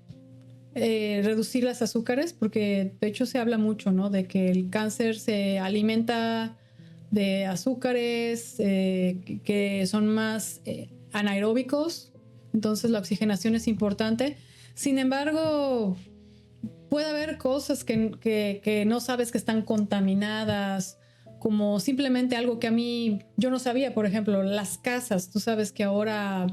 reducir las azúcares, porque de hecho se habla mucho, ¿no? De que el cáncer se alimenta de azúcares que son más anaeróbicos, entonces la oxigenación es importante. Sin embargo, puede haber cosas que no sabes que están contaminadas, como simplemente algo que a mí yo no sabía. Por ejemplo, las casas. Tú sabes que ahora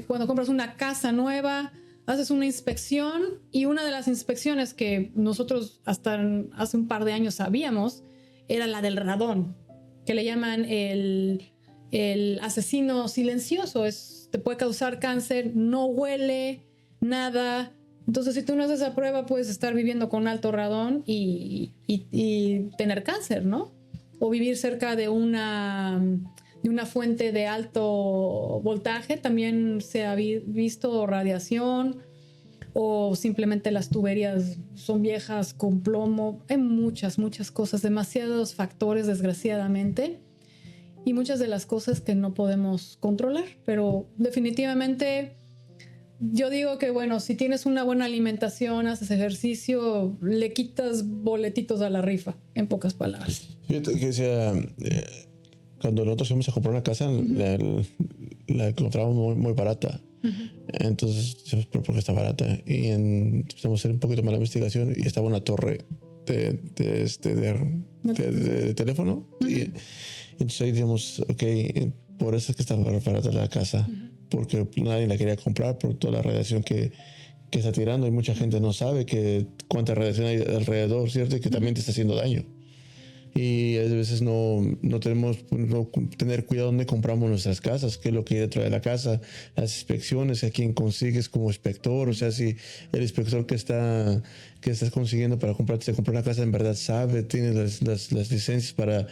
cuando compras una casa nueva, haces una inspección, y una de las inspecciones que nosotros hasta hace un par de años sabíamos era la del radón, que le llaman el asesino silencioso. Te puede causar cáncer, no huele nada. Entonces, si tú no haces esa prueba, puedes estar viviendo con alto radón y tener cáncer, ¿no? O vivir cerca de una fuente de alto voltaje. También se ha visto radiación, o simplemente las tuberías son viejas con plomo. Hay muchas cosas, demasiados factores, desgraciadamente, y muchas de las cosas que no podemos controlar. Pero definitivamente yo digo que, bueno, si tienes una buena alimentación, haces ejercicio, le quitas boletitos a la rifa, en pocas palabras. Fíjate que cuando nosotros fuimos a comprar una casa, la encontramos muy, muy barata. Entonces, ¿pero por qué está barata? Y empezamos a hacer un poquito más la investigación y estaba una torre de teléfono. Y entonces ahí dijimos, ok, por eso es que está barata la casa. Porque nadie la quería comprar por toda la radiación que está tirando, y mucha gente no sabe cuánta radiación hay alrededor, ¿cierto? Y que también te está haciendo daño. y a veces no tenemos tener cuidado donde compramos nuestras casas, qué es lo que hay dentro de la casa, las inspecciones, a quién consigues como inspector, o sea, si el inspector que estás consiguiendo para comprar una casa en verdad sabe, tiene las licencias para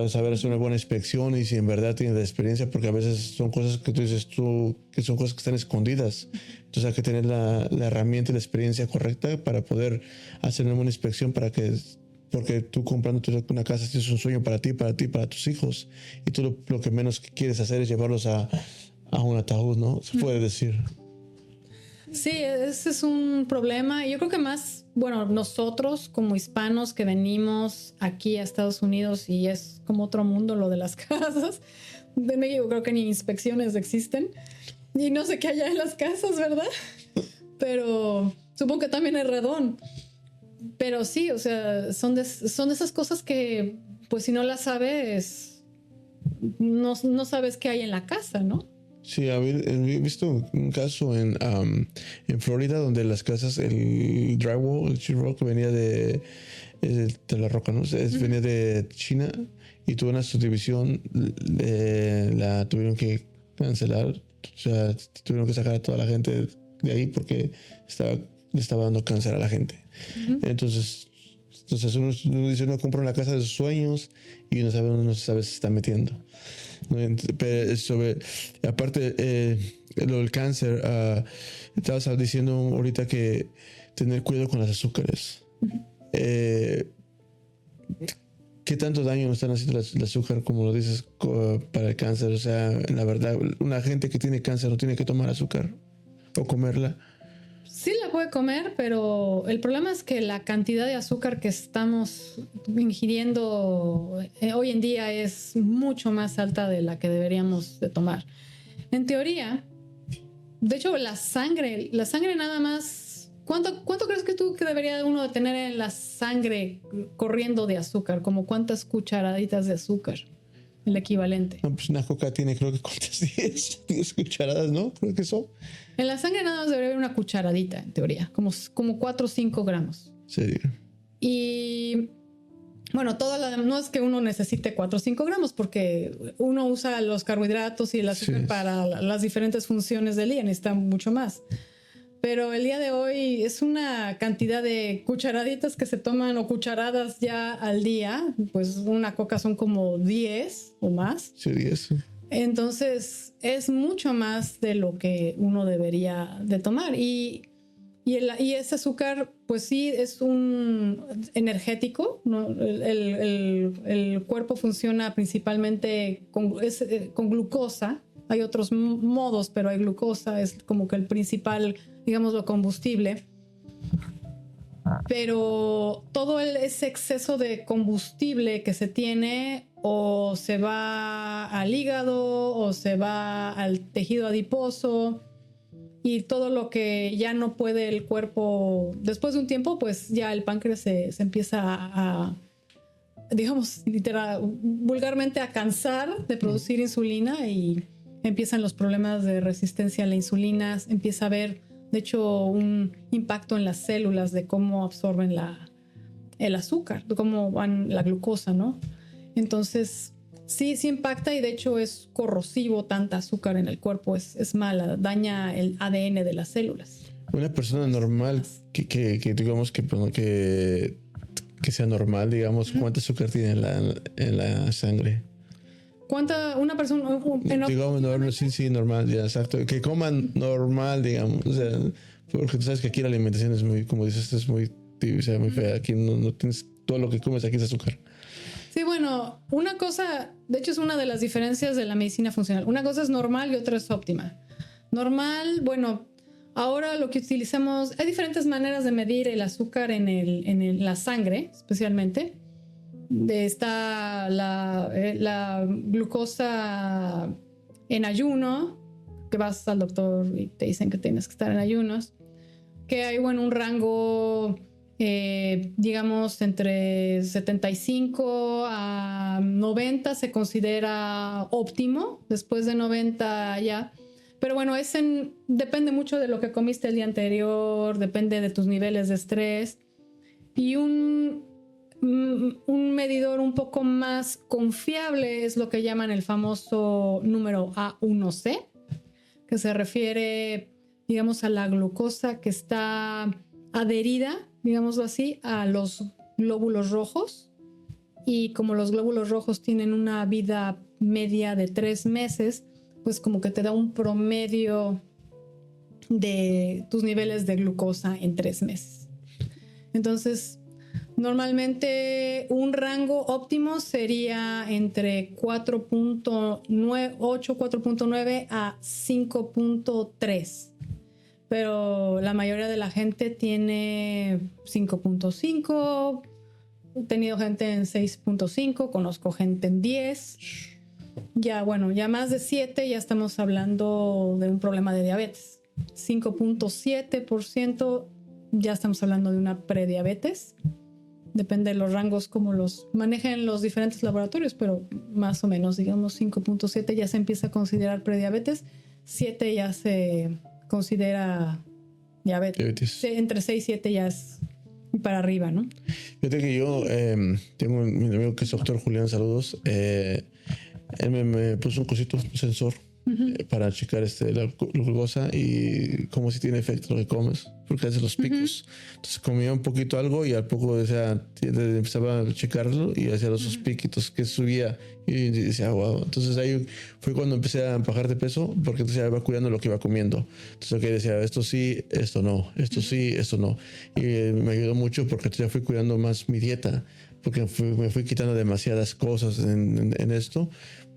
saber hacer una buena inspección y si en verdad tiene la experiencia, porque a veces son cosas que tú dices que son cosas que están escondidas. Entonces hay que tener la herramienta y la experiencia correcta para poder hacer una buena inspección porque tú comprando una casa es un sueño para ti, para tus hijos. Y tú lo que menos quieres hacer es llevarlos a un ataúd, ¿no? Se puede decir. Sí, ese es un problema. Yo creo que más, bueno, nosotros como hispanos que venimos aquí a Estados Unidos y es como otro mundo lo de las casas. De México creo que ni inspecciones existen. Y no sé qué hay en las casas, ¿verdad? Pero supongo que también es redón. Pero sí, o sea, son de esas cosas que, pues si no las sabes, no sabes qué hay en la casa, ¿no? Sí, he visto un caso en Florida donde las casas, el drywall, el sheetrock venía de la roca, ¿no? Venía de China y tuvo una subdivisión, la tuvieron que cancelar, o sea, tuvieron que sacar a toda la gente de ahí porque le estaba dando cáncer a la gente. Entonces uno dice, uno compra una casa de sus sueños y uno no sabe si se está metiendo. Pero aparte lo del cáncer, estabas diciendo ahorita que tener cuidado con los azúcares. ¿Qué tanto daño nos están haciendo el azúcar, como lo dices, para el cáncer? O sea, la verdad, una gente que tiene cáncer no tiene que tomar azúcar o comerla. Sí la puede comer, pero el problema es que la cantidad de azúcar que estamos ingiriendo hoy en día es mucho más alta de la que deberíamos de tomar. En teoría, de hecho, la sangre nada más, ¿cuánto crees que debería uno de tener en la sangre corriendo de azúcar? Como cuántas cucharaditas de azúcar, el equivalente. No, pues una coca tiene creo que cuántas 10 cucharadas, ¿no? Creo que son. En la sangre nada más debería haber una cucharadita, en teoría, como 4 o 5 gramos. Sí. Y bueno, no es que uno necesite 4 o 5 gramos, porque uno usa los carbohidratos y el azúcar para las diferentes funciones del día, necesita mucho más. Pero el día de hoy es una cantidad de cucharaditas que se toman o cucharadas ya al día. Pues una coca son como 10 o más. Sí, 10. Entonces es mucho más de lo que uno debería de tomar. Y ese azúcar, pues sí, es un energético, ¿no? El cuerpo funciona principalmente con glucosa. Hay otros modos, pero hay glucosa, es como que el principal, digámoslo, combustible. Pero todo ese exceso de combustible que se tiene o se va al hígado o se va al tejido adiposo, y todo lo que ya no puede el cuerpo, después de un tiempo, pues ya el páncreas se empieza a digamos, vulgarmente a cansar de producir insulina y empiezan los problemas de resistencia a la insulina, empieza a haber, de hecho, un impacto en las células de cómo absorben el azúcar, de cómo van la glucosa, ¿no? Entonces, sí impacta y de hecho es corrosivo tanta azúcar en el cuerpo, es mala, daña el ADN de las células. Una persona normal que digamos que sea normal, digamos, ¿cuánto azúcar tiene en la sangre? ¿Cuánta una persona digamos normal, sí, normal, ya, exacto, que coman normal, digamos, o sea, porque tú sabes que aquí la alimentación es muy, como dices, es muy tibia, muy fea, aquí no tienes, todo lo que comes aquí es azúcar. Sí, bueno, una cosa, de hecho es una de las diferencias de la medicina funcional, una cosa es normal y otra es óptima. Normal, bueno, ahora lo que utilizamos, hay diferentes maneras de medir el azúcar en la sangre, especialmente. Está la glucosa en ayuno, que vas al doctor y te dicen que tienes que estar en ayunos, que hay, bueno, un rango, digamos, entre 75 a 90 se considera óptimo, después de 90 ya. Pero bueno, depende mucho de lo que comiste el día anterior, depende de tus niveles de estrés. Y un medidor un poco más confiable es lo que llaman el famoso número A1C, que se refiere, digamos, a la glucosa que está adherida, digámoslo así, a los glóbulos rojos. Y como los glóbulos rojos tienen una vida media de 3 meses, pues como que te da un promedio de tus niveles de glucosa en 3 meses. Entonces, normalmente un rango óptimo sería entre 4.9 a 5.3. Pero la mayoría de la gente tiene 5.5. He tenido gente en 6.5, conozco gente en 10. Ya más de 7 ya estamos hablando de un problema de diabetes. 5.7% ya estamos hablando de una prediabetes. Depende de los rangos como los manejen los diferentes laboratorios, pero más o menos, digamos, 5.7 ya se empieza a considerar prediabetes. 7 ya se considera diabetes. Entre 6 y 7 ya es para arriba, ¿no? Fíjate que yo tengo mi amigo que es doctor Julián, saludos. Él me puso un cosito, un sensor para checar la glucosa y cómo si tiene efecto lo que comes, porque hace los picos. Entonces comía un poquito algo y al poco empezaba a checarlo y hacía los piquitos que subía y decía, wow. Entonces ahí fue cuando empecé a bajar de peso, porque entonces ya iba cuidando lo que iba comiendo. Entonces decía, esto sí, esto no, esto sí, esto no. Y me ayudó mucho porque entonces ya fui cuidando más mi dieta, porque me fui quitando demasiadas cosas en esto,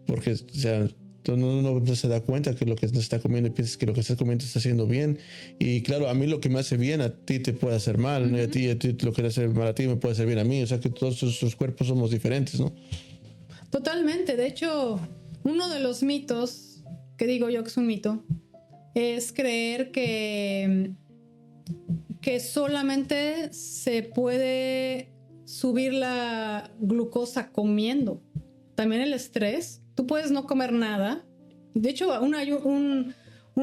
porque o sea, uno no se da cuenta que lo que está comiendo y piensas que lo que estás comiendo está haciendo bien. Y claro, a mí lo que me hace bien, a ti te puede hacer mal, ¿no? Y a ti lo que le hace mal a ti me puede hacer bien a mí. O sea que todos sus cuerpos somos diferentes, ¿no? Totalmente. De hecho, uno de los mitos, que digo yo que es un mito, es creer que solamente se puede subir la glucosa comiendo. También el estrés. Tú puedes no comer nada. De hecho, un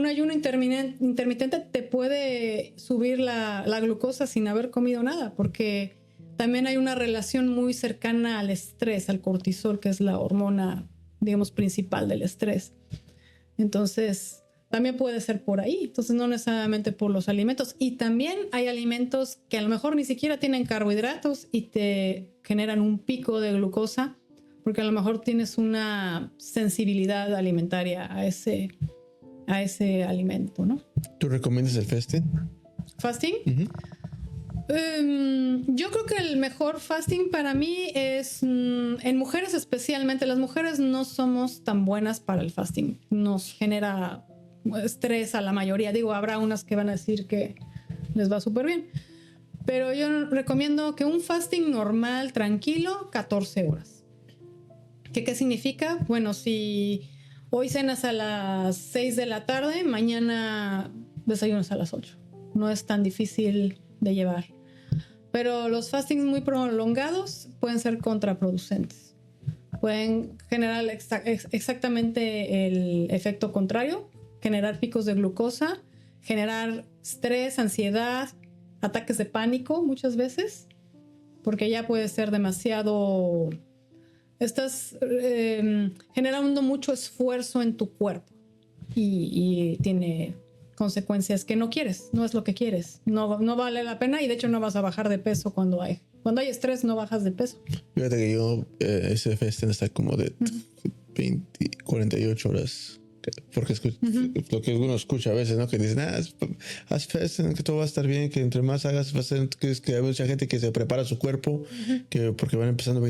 ayuno intermitente te puede subir la glucosa sin haber comido nada, porque también hay una relación muy cercana al estrés, al cortisol, que es la hormona, digamos, principal del estrés. Entonces, también puede ser por ahí. Entonces, no necesariamente por los alimentos. Y también hay alimentos que a lo mejor ni siquiera tienen carbohidratos y te generan un pico de glucosa, porque a lo mejor tienes una sensibilidad alimentaria a ese alimento, ¿no? ¿Tú recomiendas el fasting? ¿Fasting? Yo creo que el mejor fasting para mí es en mujeres especialmente. Las mujeres no somos tan buenas para el fasting. Nos genera estrés a la mayoría. Digo, habrá unas que van a decir que les va súper bien. Pero yo recomiendo que un fasting normal, tranquilo, 14 horas. ¿Qué significa? Bueno, si hoy cenas a las 6 de la tarde, mañana desayunas a las 8. No es tan difícil de llevar. Pero los fastings muy prolongados pueden ser contraproducentes. Pueden generar exactamente el efecto contrario, generar picos de glucosa, generar estrés, ansiedad, ataques de pánico muchas veces, porque ya puede ser demasiado... Estás generando mucho esfuerzo en tu cuerpo y tiene consecuencias que no quieres, no es lo que quieres, no vale la pena y de hecho no vas a bajar de peso cuando hay estrés, no bajas de peso. Fíjate que yo ese fasting está como de 48 horas, porque lo que uno escucha a veces, ¿no? Que dicen, haz fasting, que todo va a estar bien, que entre más hagas, va a ser, que hay mucha gente que se prepara su cuerpo, que porque van empezando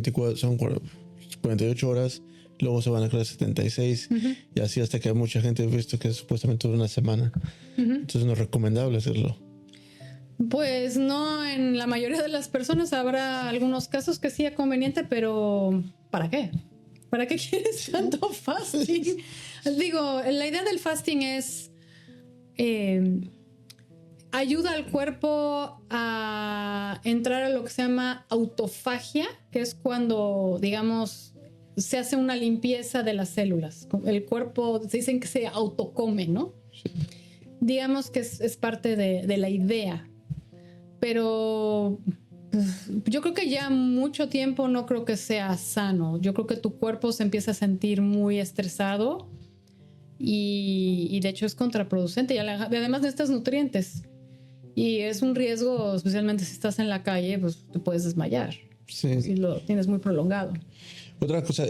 48 horas, luego se van a crear 76 y así hasta que mucha gente ha visto que es supuestamente una semana. Entonces no es recomendable hacerlo. Pues no, en la mayoría de las personas habrá algunos casos que sí es conveniente, pero ¿para qué? ¿Para qué quieres tanto fasting? Digo, la idea del fasting es ayuda al cuerpo a entrar a lo que se llama autofagia, que es cuando, digamos, se hace una limpieza de las células. El cuerpo, se dicen que se autocome, ¿no? Sí. Digamos que es parte de la idea. Pero Yo creo que ya mucho tiempo no creo que sea sano. Yo creo que tu cuerpo se empieza a sentir muy estresado y de hecho es contraproducente. Y además necesitas nutrientes. Y es un riesgo, especialmente si estás en la calle, pues te puedes desmayar. Sí. Si lo tienes muy prolongado. Otra cosa,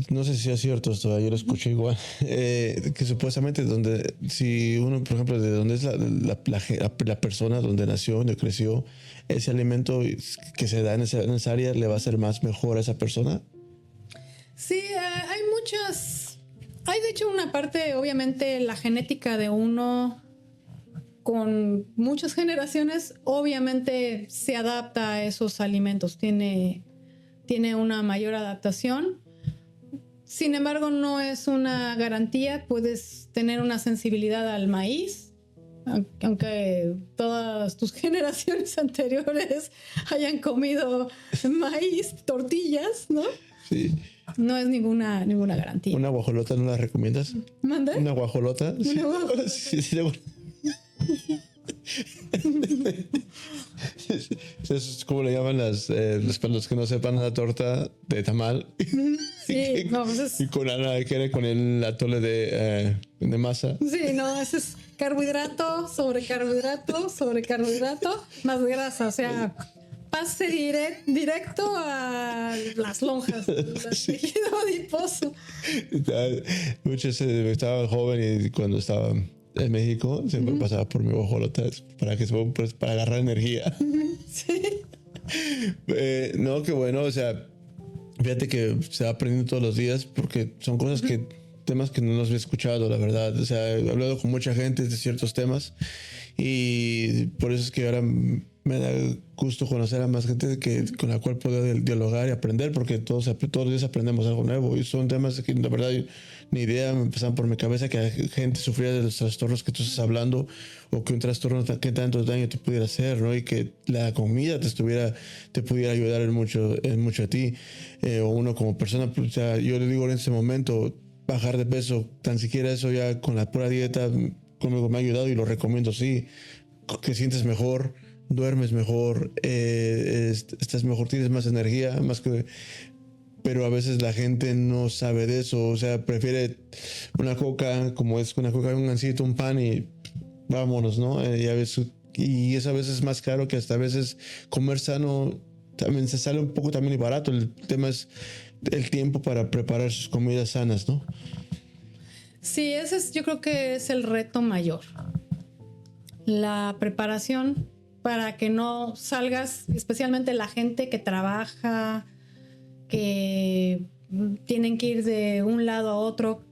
no sé si es cierto esto, yo lo escuché igual, que supuestamente donde, si uno, por ejemplo, de donde es la persona, donde nació, donde creció, ese alimento que se da en esa área le va a hacer más mejor a esa persona. Sí, hay muchas. Hay de hecho una parte, obviamente, la genética de uno con muchas generaciones, obviamente se adapta a esos alimentos, tiene una mayor adaptación. Sin embargo, no es una garantía. Puedes tener una sensibilidad al maíz, aunque todas tus generaciones anteriores hayan comido maíz, tortillas, ¿no? Sí. No es ninguna garantía. ¿Una guajolota no la recomiendas? ¿Manda? ¿Una guajolota? ¿Una guajolota? Sí, sí, es como le llaman los que no sepan, la torta de tamal. Sí, no, pues y con el atole de masa. Sí, no, ese es carbohidrato, sobre carbohidrato, sobre carbohidrato, más grasa, o sea, pase directo a las lonjas, al tejido adiposo. Muchos estaba joven y cuando estaba en México siempre pasaba por mi guajolota para agarrar energía. Sí. No, qué bueno, o sea, fíjate que se va aprendiendo todos los días porque son cosas temas que no los había escuchado, la verdad. O sea, he hablado con mucha gente de ciertos temas y por eso es que ahora me da gusto conocer a más gente con la cual puedo dialogar y aprender, porque todos los días aprendemos algo nuevo y son temas que la verdad ni idea me pasaban por mi cabeza que gente sufría de los trastornos que tú estás hablando o que un trastorno que tanto daño te pudiera hacer, ¿no? Y que la comida te pudiera ayudar en mucho a ti o uno como persona. Pues, o sea, yo le digo en ese momento bajar de peso, tan siquiera eso ya con la pura dieta conmigo me ha ayudado y lo recomiendo, sí, que sientes mejor, duermes mejor, estás mejor, tienes más energía, pero a veces la gente no sabe de eso, o sea, prefiere una coca, como es una coca, un gansito, un pan y vámonos, ¿no? Y eso a veces es más caro que hasta a veces comer sano también se sale un poco también y barato. El tema es el tiempo para preparar sus comidas sanas, ¿no? Sí, yo creo que es el reto mayor. La preparación para que no salgas, especialmente la gente que trabaja, que tienen que ir de un lado a otro,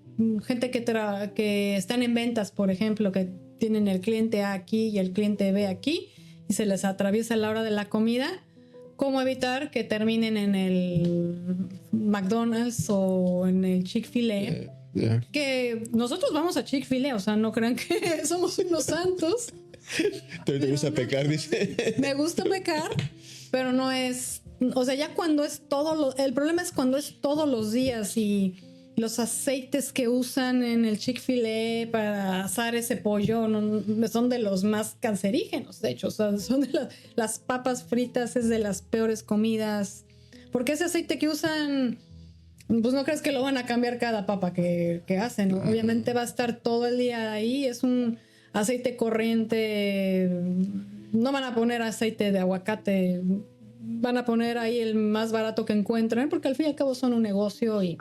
gente que están en ventas, por ejemplo, que tienen el cliente A aquí y el cliente B aquí y se les atraviesa la hora de la comida. ¿Cómo evitar que terminen en el McDonald's o en el Chick-fil-A? Yeah. Que nosotros vamos a Chick-fil-A, o sea, no crean que somos unos santos. ¿Te gusta pecar, dice? Me gusta pecar, pero no es... O sea, ya cuando es el problema es cuando es todos los días y los aceites que usan en el Chick-fil-A para asar ese pollo son de los más cancerígenos, de hecho. O sea, son de las papas fritas, es de las peores comidas. Porque ese aceite que usan... Pues no crees que lo van a cambiar cada papa que hacen, ¿no? Obviamente va a estar todo el día ahí, es un aceite corriente, no van a poner aceite de aguacate, van a poner ahí el más barato que encuentren, porque al fin y al cabo son un negocio y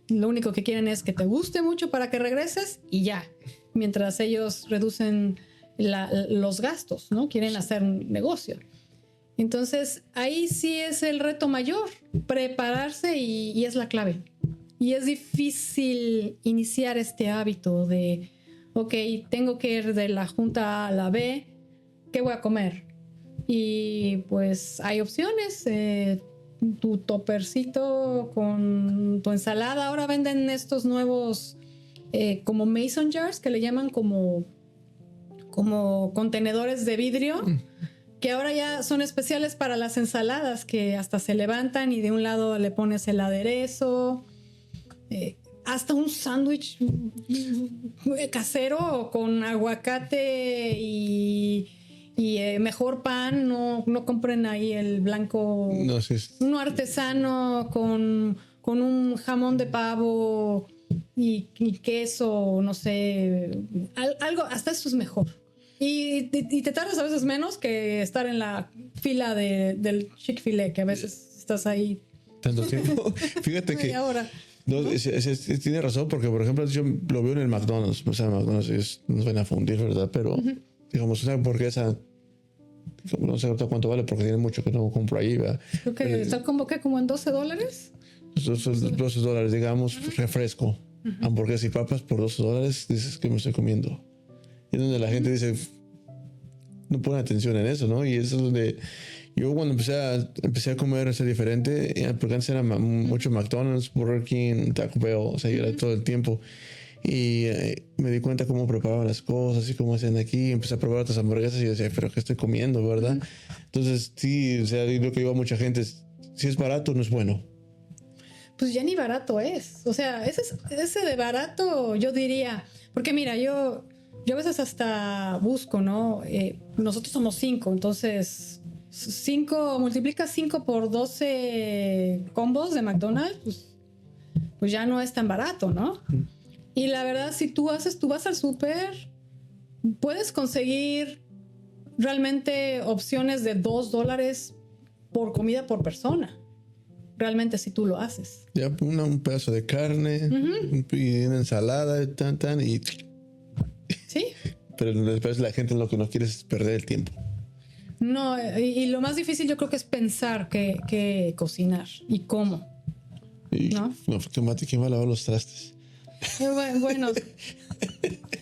lo único que quieren es que te guste mucho para que regreses y ya, mientras ellos reducen los gastos, ¿no? Quieren hacer un negocio. Entonces, ahí sí es el reto mayor, prepararse y es la clave. Y es difícil iniciar este hábito de, ok, tengo que ir de la junta A a la B, ¿qué voy a comer? Y pues hay opciones, tu topercito con tu ensalada. Ahora venden estos nuevos como mason jars, que le llaman como contenedores de vidrio. Que ahora ya son especiales para las ensaladas, que hasta se levantan y de un lado le pones el aderezo, hasta un sándwich casero con aguacate y Y mejor pan, no compren ahí el blanco, No, sí. uno artesano con un jamón de pavo y queso, no sé, algo, hasta eso es mejor. Y te tardas a veces menos que estar en la fila del Chick-fil-A, que a veces estás ahí Tanto tiempo. Fíjate que... ahora. No, tiene razón, porque por ejemplo yo lo veo en el McDonald's. O sea, McDonald's nos van a fundir, ¿verdad? Pero, digamos, una hamburguesa, no sé cuánto vale, porque tiene mucho que no compro ahí, ¿verdad? Creo que está como en $12. $12, digamos, refresco, hamburguesas y papas por $12, dices que me estoy comiendo. Y es donde la gente dice, no pone atención en eso, ¿no? Y eso es donde yo cuando empecé a comer eso diferente, porque antes era mucho McDonald's, Burger King, Taco Bell, o sea, era todo el tiempo. Y me di cuenta cómo preparaban las cosas y cómo hacían aquí. Empecé a probar otras hamburguesas y decía, pero ¿qué estoy comiendo, verdad? Entonces, sí, o sea, lo que digo a mucha gente es, si es barato, no es bueno. Pues ya ni barato es. O sea, ese de barato, yo diría, porque mira, yo a veces hasta busco, ¿no? Nosotros somos 5, entonces 5, multiplica 5 por 12 combos de McDonald's, pues ya no es tan barato, ¿no? Y la verdad, si tú vas al súper, puedes conseguir realmente opciones de $2 por comida por persona. Realmente si tú lo haces. Ya un pedazo de carne y una ensalada, y... Sí. Pero después la gente lo que no quiere es perder el tiempo. No, y lo más difícil yo creo que es pensar que cocinar y cómo. Y ¿no? ¿Quién va a lavar los trastes? Bueno,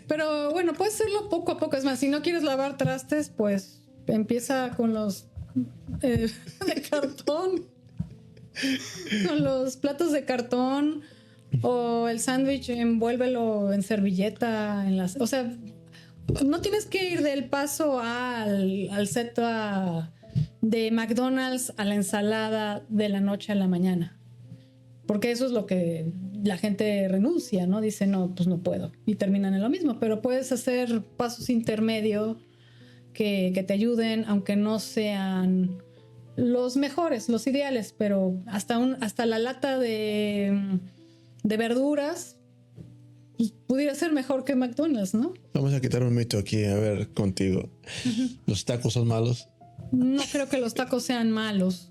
pero bueno, puedes hacerlo poco a poco. Es más, si no quieres lavar trastes, pues empieza con los de cartón. Con los platos de cartón o el sándwich, envuélvelo en servilleta. O sea, no tienes que ir del paso al set de McDonald's a la ensalada de la noche a la mañana. Porque eso es lo que la gente renuncia, ¿no? Dice, no, pues no puedo. Y terminan en lo mismo. Pero puedes hacer pasos intermedios que te ayuden, aunque no sean los mejores, los ideales, pero hasta la lata de verduras pues, pudiera ser mejor que McDonald's, ¿no? Vamos a quitar un mito aquí, a ver, contigo. ¿Los tacos son malos? No creo que los tacos sean malos.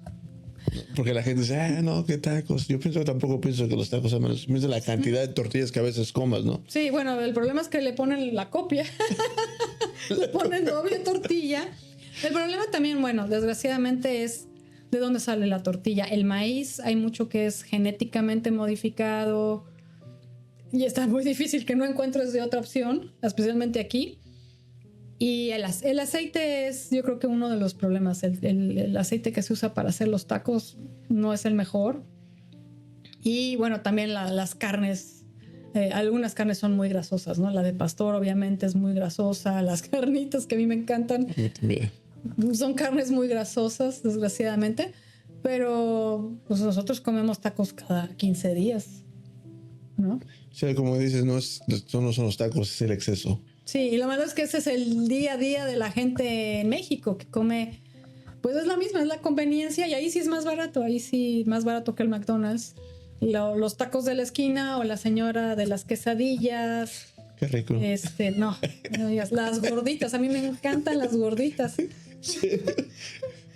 Porque la gente dice, no, ¿qué tacos? Yo tampoco pienso que los tacos sean malos. Pienso la cantidad de tortillas que a veces comas, ¿no? Sí, bueno, el problema es que le ponen la copia. Le ponen doble tortilla. El problema también, bueno, desgraciadamente es de dónde sale la tortilla. El maíz, hay mucho que es genéticamente modificado y está muy difícil que no encuentres de otra opción, especialmente aquí. Y el aceite es, yo creo que uno de los problemas. El aceite que se usa para hacer los tacos no es el mejor. Y bueno, también las carnes. Algunas carnes son muy grasosas, ¿no? La de pastor obviamente es muy grasosa. Las carnitas que a mí me encantan son carnes muy grasosas, desgraciadamente. Pero pues nosotros comemos tacos cada 15 días, ¿no? O sea, como dices, no son los tacos, es el exceso. Sí, y lo malo es que ese es el día a día de la gente en México que come, pues es la misma, es la conveniencia y ahí sí es más barato, ahí sí más barato que el McDonald's. Los tacos de la esquina o la señora de las quesadillas. Qué rico. No digas, las gorditas, a mí me encantan las gorditas. Sí.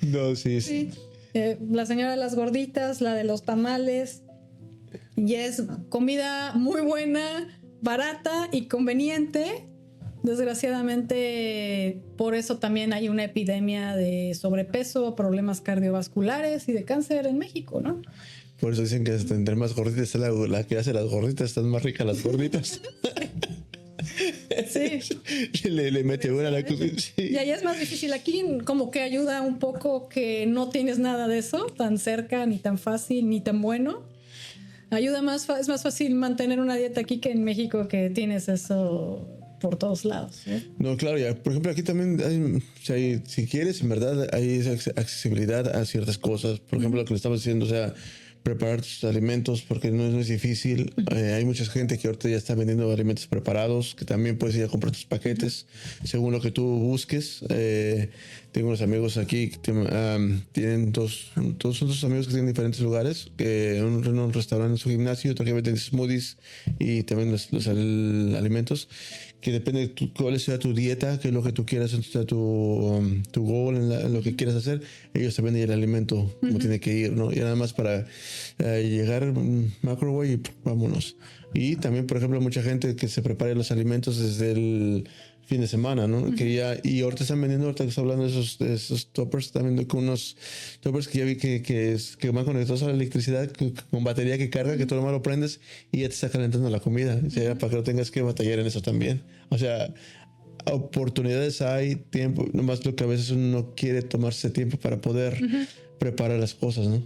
No, sí. La señora de las gorditas, la de los tamales. Y es comida muy buena, barata y conveniente. Desgraciadamente, por eso también hay una epidemia de sobrepeso, problemas cardiovasculares y de cáncer en México, ¿no? Por eso dicen que entre más gorditas está la que hace las gorditas, están más ricas las gorditas. Sí. Le mete buena la cosa. Sí. Y ahí es más difícil. Aquí como que ayuda un poco que no tienes nada de eso tan cerca, ni tan fácil, ni tan bueno. Ayuda es más fácil mantener una dieta aquí que en México, que tienes eso por todos lados. No, claro, ya. Por ejemplo, aquí también si quieres, en verdad, hay accesibilidad a ciertas cosas. Por ejemplo, lo que le estamos diciendo, o sea, preparar tus alimentos porque no es difícil. Hay mucha gente que ahorita ya está vendiendo alimentos preparados, que también puedes ir a comprar tus paquetes según lo que tú busques. Tengo unos amigos aquí que tienen son dos amigos que tienen diferentes lugares, un restaurante en su gimnasio, otro que venden smoothies y también los alimentos, que depende de cuál sea tu dieta, qué es lo que tú quieras, tu goal en lo que quieras hacer. Ellos te venden el alimento como tiene que ir, ¿no? Y nada más para llegar microwave y vámonos. Y también, por ejemplo, mucha gente que se prepara los alimentos desde el fin de semana, ¿no? Y ahorita están vendiendo, ahorita que está hablando de esos toppers, están vendiendo con unos toppers que ya vi que van conectados a la electricidad, con batería que carga, que tú nomás lo prendes y ya te está calentando la comida. O sea, para que no tengas que batallar en eso también. O sea, oportunidades hay, tiempo, nomás lo que a veces uno no quiere tomarse tiempo para poder preparar las cosas, ¿no?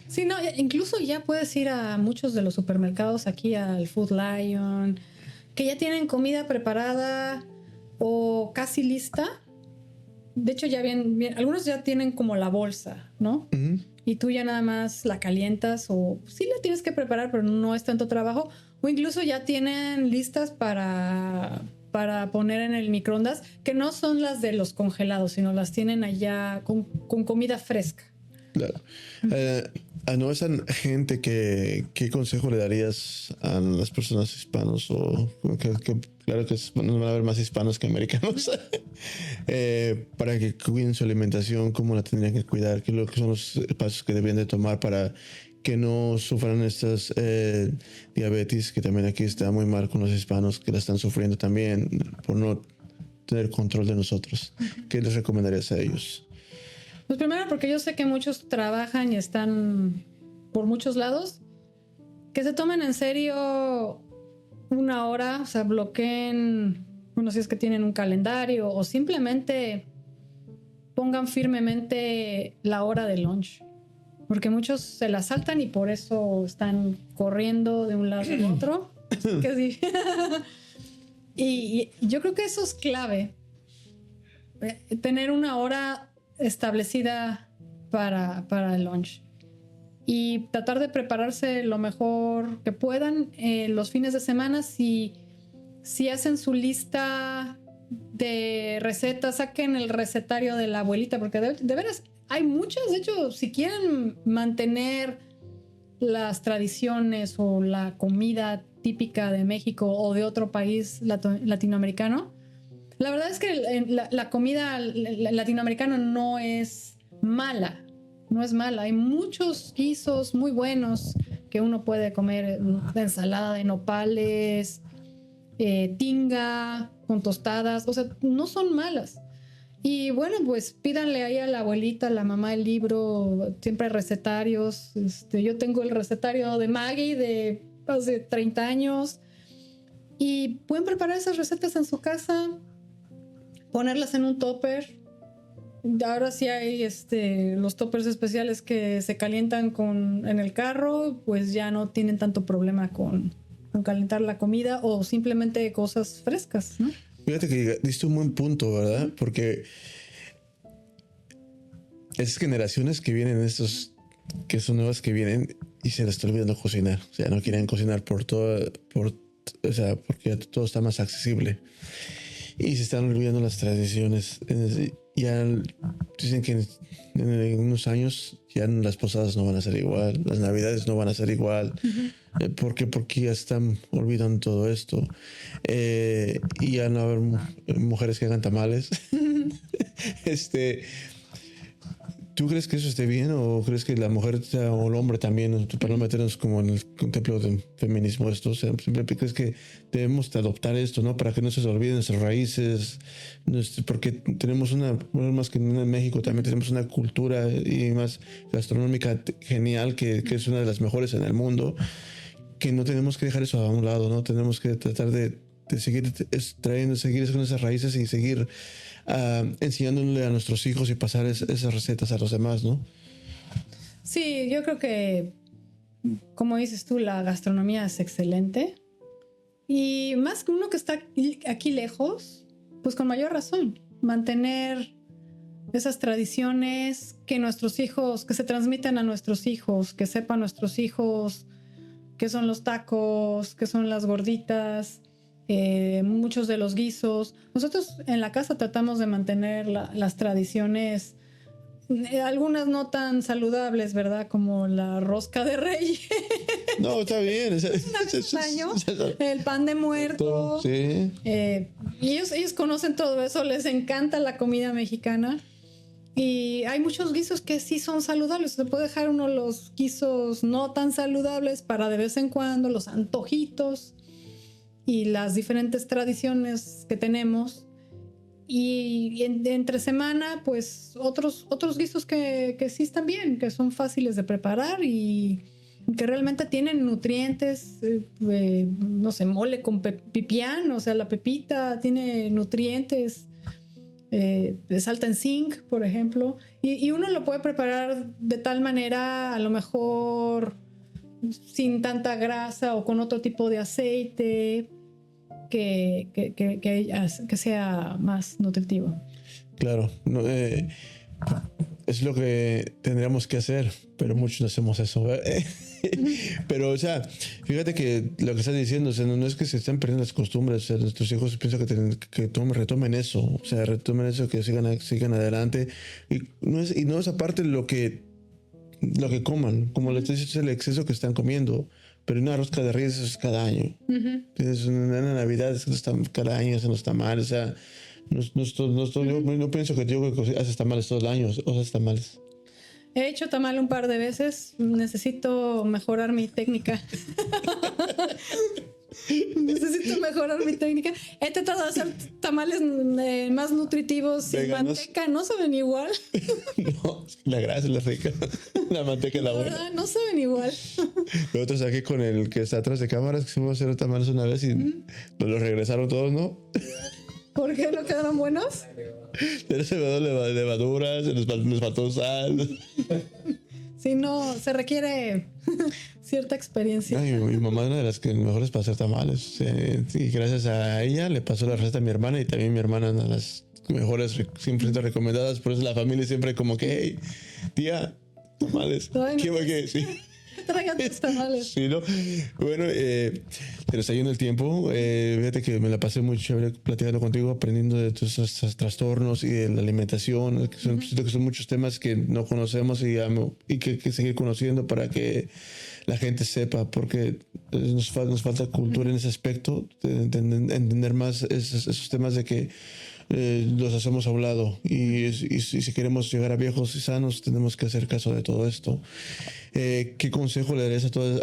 Sí, no, incluso ya puedes ir a muchos de los supermercados aquí, al Food Lion, que ya tienen comida preparada o casi lista. De hecho, ya bien, algunos ya tienen como la bolsa, ¿no? Y tú ya nada más la calientas, o sí la tienes que preparar, pero no es tanto trabajo. O incluso ya tienen listas para poner en el microondas, que no son las de los congelados, sino las tienen allá con comida fresca. Claro. A no esa gente, ¿qué consejo le darías a las personas hispanos? O claro que van a haber más hispanos que americanos para que cuiden su alimentación, cómo la tendrían que cuidar, qué son los pasos que deben de tomar para que no sufran estas diabetes, que también aquí está muy mal con los hispanos, que la están sufriendo también por no tener control de nosotros. ¿Qué les recomendarías a ellos? Pues primero, porque yo sé que muchos trabajan y están por muchos lados, que se tomen en serio una hora, o sea, bloqueen, bueno, si es que tienen un calendario, o simplemente pongan firmemente la hora de lunch, porque muchos se la saltan y por eso están corriendo de un lado al otro. Que sí. y yo creo que eso es clave, tener una hora establecida para el lunch y tratar de prepararse lo mejor que puedan. Los fines de semana, si hacen su lista de recetas, saquen el recetario de la abuelita, porque de veras hay muchas. De hecho, si quieren mantener las tradiciones o la comida típica de México o de otro país latinoamericano, la verdad es que la comida latinoamericana no es mala. No es mala. Hay muchos guisos muy buenos que uno puede comer. Ensalada de nopales, tinga con tostadas. O sea, no son malas. Y bueno, pues pídanle ahí a la abuelita, a la mamá, el libro. Siempre hay recetarios. Yo tengo el recetario de Maggie de hace 30 años. Y pueden preparar esas recetas en su casa, ponerlas en un topper. Ahora sí hay los toppers especiales que se calientan en el carro, pues ya no tienen tanto problema con calentar la comida, o simplemente cosas frescas, ¿no? Fíjate que diste un buen punto, ¿verdad? Porque esas generaciones que vienen, que son nuevas que vienen y se les está olvidando cocinar. O sea, no quieren cocinar porque todo está más accesible. Y se están olvidando las tradiciones. Ya dicen que en unos años ya las posadas no van a ser igual, las navidades no van a ser igual. ¿Por qué? Porque ya están olvidando todo esto. Y ya no va a haber mujeres que hagan tamales. ¿Tú crees que eso esté bien, o crees que la mujer o el hombre también, para no meternos como en el contemplo del feminismo, siempre crees que debemos de adoptar esto, ¿no? Para que no se olviden nuestras raíces, porque tenemos más que en México, también tenemos una cultura y más gastronómica genial, que es una de las mejores en el mundo, que no tenemos que dejar eso a un lado, ¿no? Tenemos que tratar de seguir seguir con esas raíces y seguir enseñándole a nuestros hijos y pasar esas recetas a los demás, ¿no? Sí, yo creo que, como dices tú, la gastronomía es excelente. Y más que uno que está aquí lejos, pues con mayor razón, mantener esas tradiciones que nuestros hijos, que se transmiten a nuestros hijos, que sepan nuestros hijos qué son los tacos, qué son las gorditas, muchos de los guisos. Nosotros en la casa tratamos de mantener las tradiciones, algunas no tan saludables, ¿verdad? Como la rosca de reyes. No, está bien. El pan de muerto. Sí. Y ellos conocen todo eso, les encanta la comida mexicana. Y hay muchos guisos que sí son saludables. Se puede dejar uno los guisos no tan saludables para de vez en cuando, los antojitos y las diferentes tradiciones que tenemos. Y entre semana, pues otros guisos que sí están bien, que son fáciles de preparar y que realmente tienen nutrientes. No sé, mole con pipián, o sea, la pepita tiene nutrientes. Salta en zinc, por ejemplo, y uno lo puede preparar de tal manera, a lo mejor sin tanta grasa o con otro tipo de aceite que sea más nutritivo. Claro, no, es lo que tendríamos que hacer, pero muchos no hacemos eso. Pero, o sea, fíjate que lo que estás diciendo, o sea, no es que se están perdiendo las costumbres, o sea, nuestros hijos piensan que retomen eso, o sea, retomen eso, que sigan adelante. Y no es aparte lo que coman, como les dices, el exceso que están comiendo. Pero una rosca de reyes es cada año. Es una Navidad, es cada año hacen los tamales, o sea, yo no pienso que yo haces tamales todos los años, o haces tamales. He hecho tamal un par de veces. Necesito mejorar mi técnica. He tratado de hacer tamales más nutritivos sin manteca. No saben igual. No, la grasa es la rica. La manteca es la buena. No saben igual. Nosotros aquí con el que está atrás de cámaras, que fuimos a hacer tamales una vez y nos los regresaron todos, ¿no? ¿Por qué no quedaron buenos? Se me dio levaduras, nos faltó sal. Sí, no, se requiere cierta experiencia. Ay, mi mamá es una de las que mejores para hacer tamales. Y gracias a ella le pasó la receta a mi hermana y también mi hermana es una de las mejores siempre recomendadas. Por eso la familia siempre como que, hey, tía, tamales. ¿Qué va que? Sí. Traigan tus tamales. Sí, ¿no? Bueno, se nos está yendo el tiempo. Fíjate que me la pasé muy chévere platicando contigo, aprendiendo de todos esos trastornos y de la alimentación, que son muchos temas que no conocemos y que hay que seguir conociendo para que la gente sepa, porque nos falta cultura en ese aspecto, de entender más esos temas de que los hacemos a un lado y si queremos llegar a viejos y sanos tenemos que hacer caso de todo esto. ¿Qué consejo le darías a todos,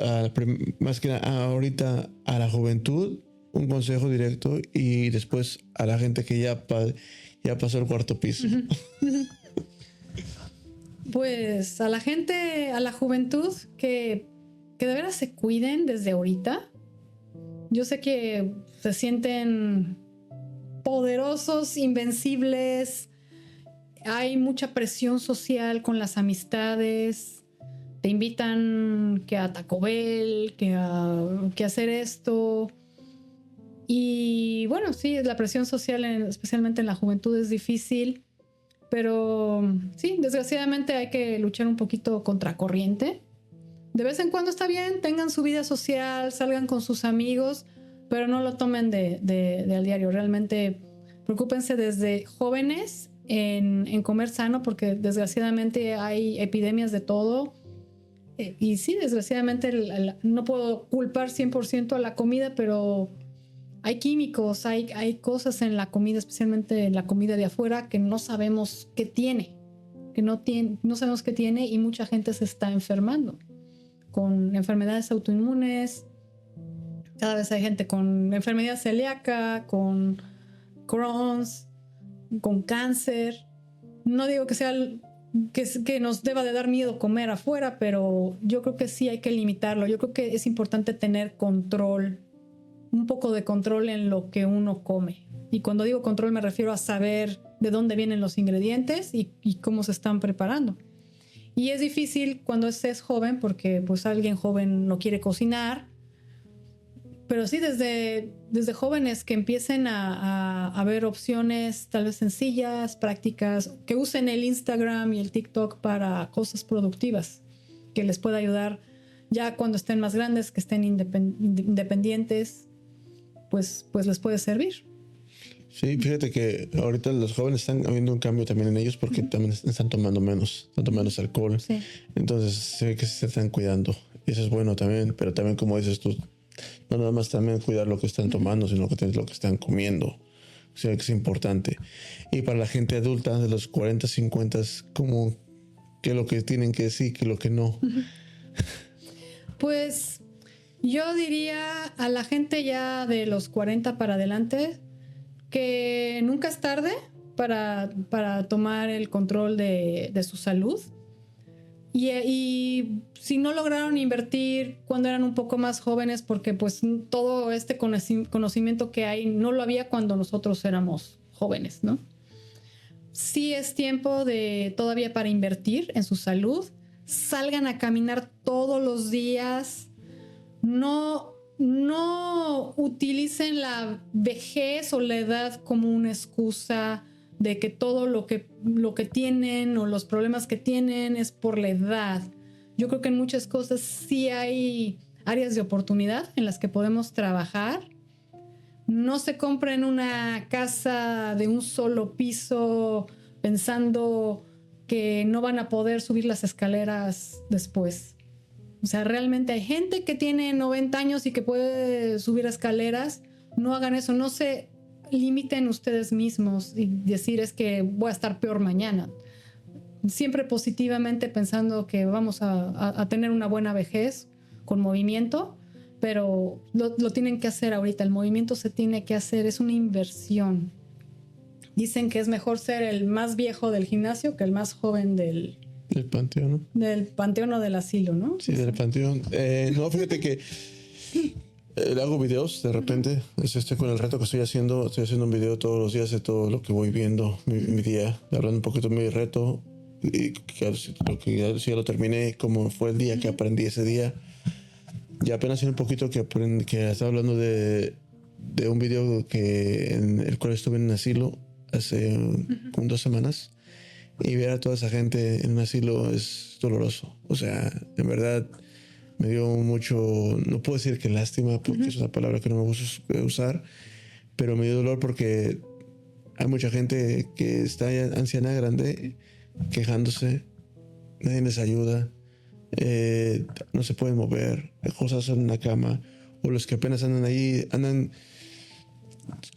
más que ahorita a la juventud, un consejo directo, y después a la gente que ya pasó el cuarto piso? Pues a la gente, a la juventud, que de veras se cuiden desde ahorita. Yo sé que se sienten poderosos, invencibles. Hay mucha presión social con las amistades. Te invitan que a Taco Bell, que a hacer esto. Y bueno, sí, la presión social, especialmente en la juventud, es difícil. Pero sí, desgraciadamente hay que luchar un poquito contracorriente. De vez en cuando está bien, tengan su vida social, salgan con sus amigos, pero no lo tomen de al diario. Realmente preocúpense desde jóvenes en comer sano, porque desgraciadamente hay epidemias de todo. Y sí, desgraciadamente no puedo culpar 100% a la comida, pero hay químicos, hay cosas en la comida, especialmente en la comida de afuera, que no sabemos qué tiene, no sabemos qué tiene, y mucha gente se está enfermando con enfermedades autoinmunes. Cada vez hay gente con enfermedad celíaca, con Crohn's, con cáncer. No digo que sea que nos deba de dar miedo comer afuera, pero yo creo que sí hay que limitarlo. Yo creo que es importante tener control, un poco de control en lo que uno come. Y cuando digo control me refiero a saber de dónde vienen los ingredientes y cómo se están preparando. Y es difícil cuando es joven, porque pues alguien joven no quiere cocinar. Pero sí, desde jóvenes que empiecen a ver opciones tal vez sencillas, prácticas, que usen el Instagram y el TikTok para cosas productivas, que les pueda ayudar ya cuando estén más grandes, que estén independientes, pues les puede servir. Sí, fíjate que ahorita los jóvenes están habiendo un cambio también en ellos porque también están tomando menos alcohol. Sí. Entonces se ve que se están cuidando. Y eso es bueno también, pero también como dices tú, no nada más también cuidar lo que están tomando, sino que lo que están comiendo. O sea, que es importante. Y para la gente adulta de los 40, 50, como qué es lo que tienen que decir, qué es lo que no. Pues yo diría a la gente ya de los 40 para adelante que nunca es tarde para tomar el control de su salud. Y si no lograron invertir cuando eran un poco más jóvenes, porque pues todo este conocimiento que hay no lo había cuando nosotros éramos jóvenes, ¿no? Sí es tiempo todavía para invertir en su salud. Salgan a caminar todos los días. No utilicen la vejez o la edad como una excusa de que todo lo que tienen o los problemas que tienen es por la edad. Yo creo que en muchas cosas sí hay áreas de oportunidad en las que podemos trabajar. No se compren una casa de un solo piso pensando que no van a poder subir las escaleras después. O sea, realmente hay gente que tiene 90 años y que puede subir escaleras. No hagan eso, no se limiten ustedes mismos y decir es que voy a estar peor mañana. Siempre positivamente pensando que vamos a tener una buena vejez con movimiento, pero lo tienen que hacer ahorita. El movimiento se tiene que hacer, es una inversión. Dicen que es mejor ser el más viejo del gimnasio que el más joven del panteón, ¿no? Del panteón o del asilo, ¿no? Sí, del panteón. No, fíjate que hago videos de repente. Con el reto que estoy haciendo un video todos los días de todo lo que voy viendo, mi día, hablando un poquito de mi reto y que ya lo terminé, cómo fue el día que aprendí ese día. Y apenas un poquito que estaba hablando de un video en el cual estuve en un asilo hace como 2 semanas. Y ver a toda esa gente en un asilo es doloroso. O sea, en verdad me dio mucho, no puedo decir que lástima, porque es una palabra que no me gusta usar, pero me dio dolor porque hay mucha gente que está ya anciana, grande, quejándose, nadie les ayuda, no se pueden mover, hay cosas en la cama, o los que apenas andan ahí, andan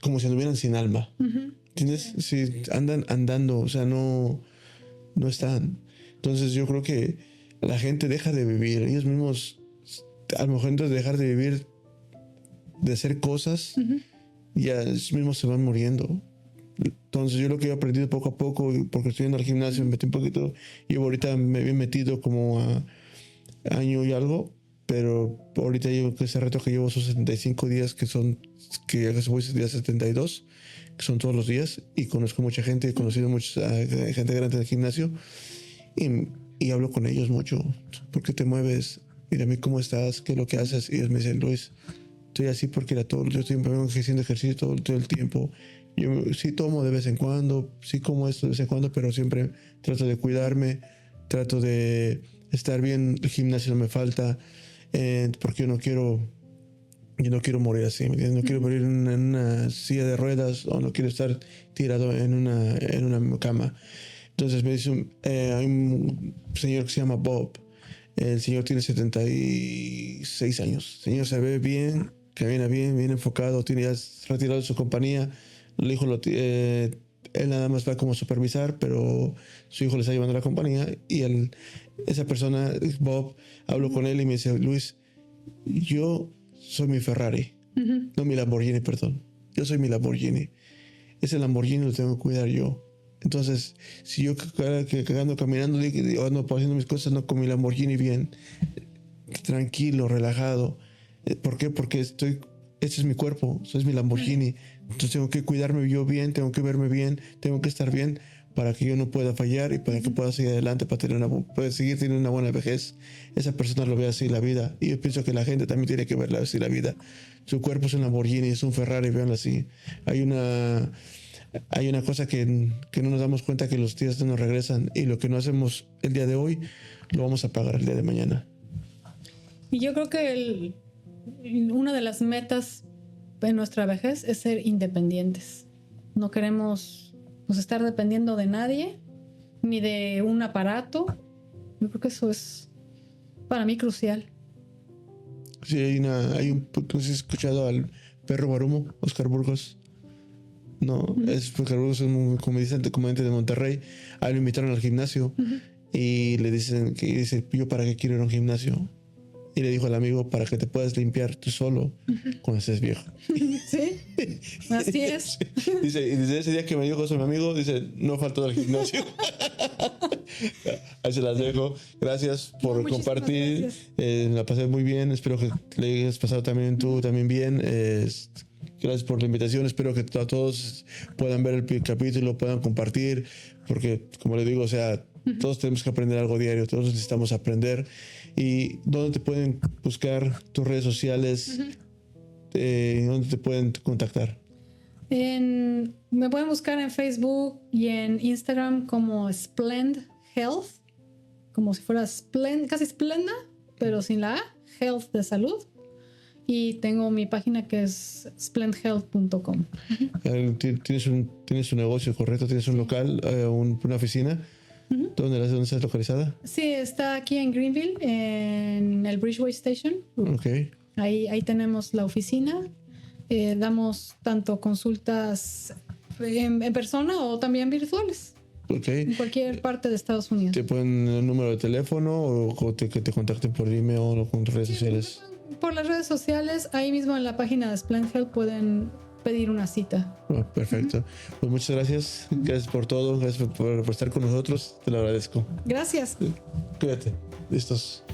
como si anduvieran sin alma. ¿Entiendes? Sí, andan andando, o sea, no están. Entonces yo creo que la gente deja de vivir, ellos mismos, a lo mejor entonces dejar de vivir, de hacer cosas, ya ellos mismos se van muriendo. Entonces yo lo que he aprendido poco a poco, porque estoy yendo al gimnasio, me metí un poquito, yo ahorita me había metido como a año y algo, pero ahorita llevo ese reto que llevo esos 75 días que ya se voy a día 72, que son todos los días, y conozco mucha gente, he conocido mucha gente grande en el gimnasio, y hablo con ellos mucho. ¿Por qué te mueves? Mírame cómo estás, qué es lo que haces. Y ellos me dicen, Luis, estoy así porque yo siempre vengo haciendo ejercicio todo el tiempo. Yo sí tomo de vez en cuando, sí como esto de vez en cuando, pero siempre trato de cuidarme, trato de estar bien. El gimnasio no me falta, porque yo no quiero morir así, ¿me entiendes? No quiero morir en una silla de ruedas, o no quiero estar tirado en una cama. Entonces me dice, hay un señor que se llama Bob. El señor tiene 76 años. El señor se ve bien, camina bien enfocado, tiene ya retirado de su compañía. El hijo él nada más va como supervisar, pero su hijo le está llevando a la compañía, y esa persona, Bob, hablo con él y me dice, Luis, yo soy mi Ferrari, no mi Lamborghini, perdón. Yo soy mi Lamborghini. Ese Lamborghini lo tengo que cuidar yo. Entonces, si yo ando caminando, ando haciendo mis cosas, no con mi Lamborghini bien, tranquilo, relajado. ¿Por qué? Porque este es mi cuerpo, eso es mi Lamborghini. Entonces tengo que cuidarme yo bien, tengo que verme bien, tengo que estar bien para que yo no pueda fallar y para que pueda seguir adelante, para poder seguir teniendo una buena vejez. Esa persona lo ve así la vida, y yo pienso que la gente también tiene que verla así la vida. Su cuerpo es un Lamborghini, es un Ferrari, véanlo así. Hay una cosa que no nos damos cuenta, que los días no nos regresan, y lo que no hacemos el día de hoy lo vamos a pagar el día de mañana. Y yo creo que una de las metas en nuestra vejez es ser independientes. No queremos estar dependiendo de nadie ni de un aparato. Yo creo que eso es para mí crucial. Sí, no sé si has escuchado al perro Barumo, Oscar Burgos. No, Oscar Burgos es un comediante de Monterrey. A él lo invitaron al gimnasio y le dicen yo para qué quiero ir a un gimnasio. Y le dijo al amigo, para que te puedas limpiar tú solo cuando estés viejo. Sí, así es. Dice, y desde ese día que me dijo eso mi amigo, dice, no faltó del gimnasio. Ahí se las dejo. Gracias por compartir. Gracias. La pasé muy bien. Espero que le hayas pasado también tú también bien. Gracias por la invitación. Espero que todos puedan ver el capítulo, puedan compartir, porque como le digo, todos tenemos que aprender algo diario, todos necesitamos aprender. ¿Y dónde te pueden buscar tus redes sociales? ¿Dónde te pueden contactar? Me pueden buscar en Facebook y en Instagram como Splend Health, como si fuera casi Splenda, pero sin la A, Health de salud. Y tengo mi página que es splendhealth.com. ¿Tienes un negocio, correcto? ¿Tienes un local, una oficina? ¿Dónde estás localizada? Sí, está aquí en Greenville, en el Bridgeway Station. Okay. Ahí tenemos la oficina. Damos tanto consultas en persona o también virtuales. Okay. En cualquier parte de Estados Unidos. ¿Te ponen el número de teléfono o que te contacten por email o con redes sociales? Por las redes sociales, ahí mismo en la página de Splend Health pueden pedir una cita. Perfecto. Pues muchas gracias. Gracias por todo. Gracias por estar con nosotros. Te lo agradezco. Gracias. Cuídate. Listos.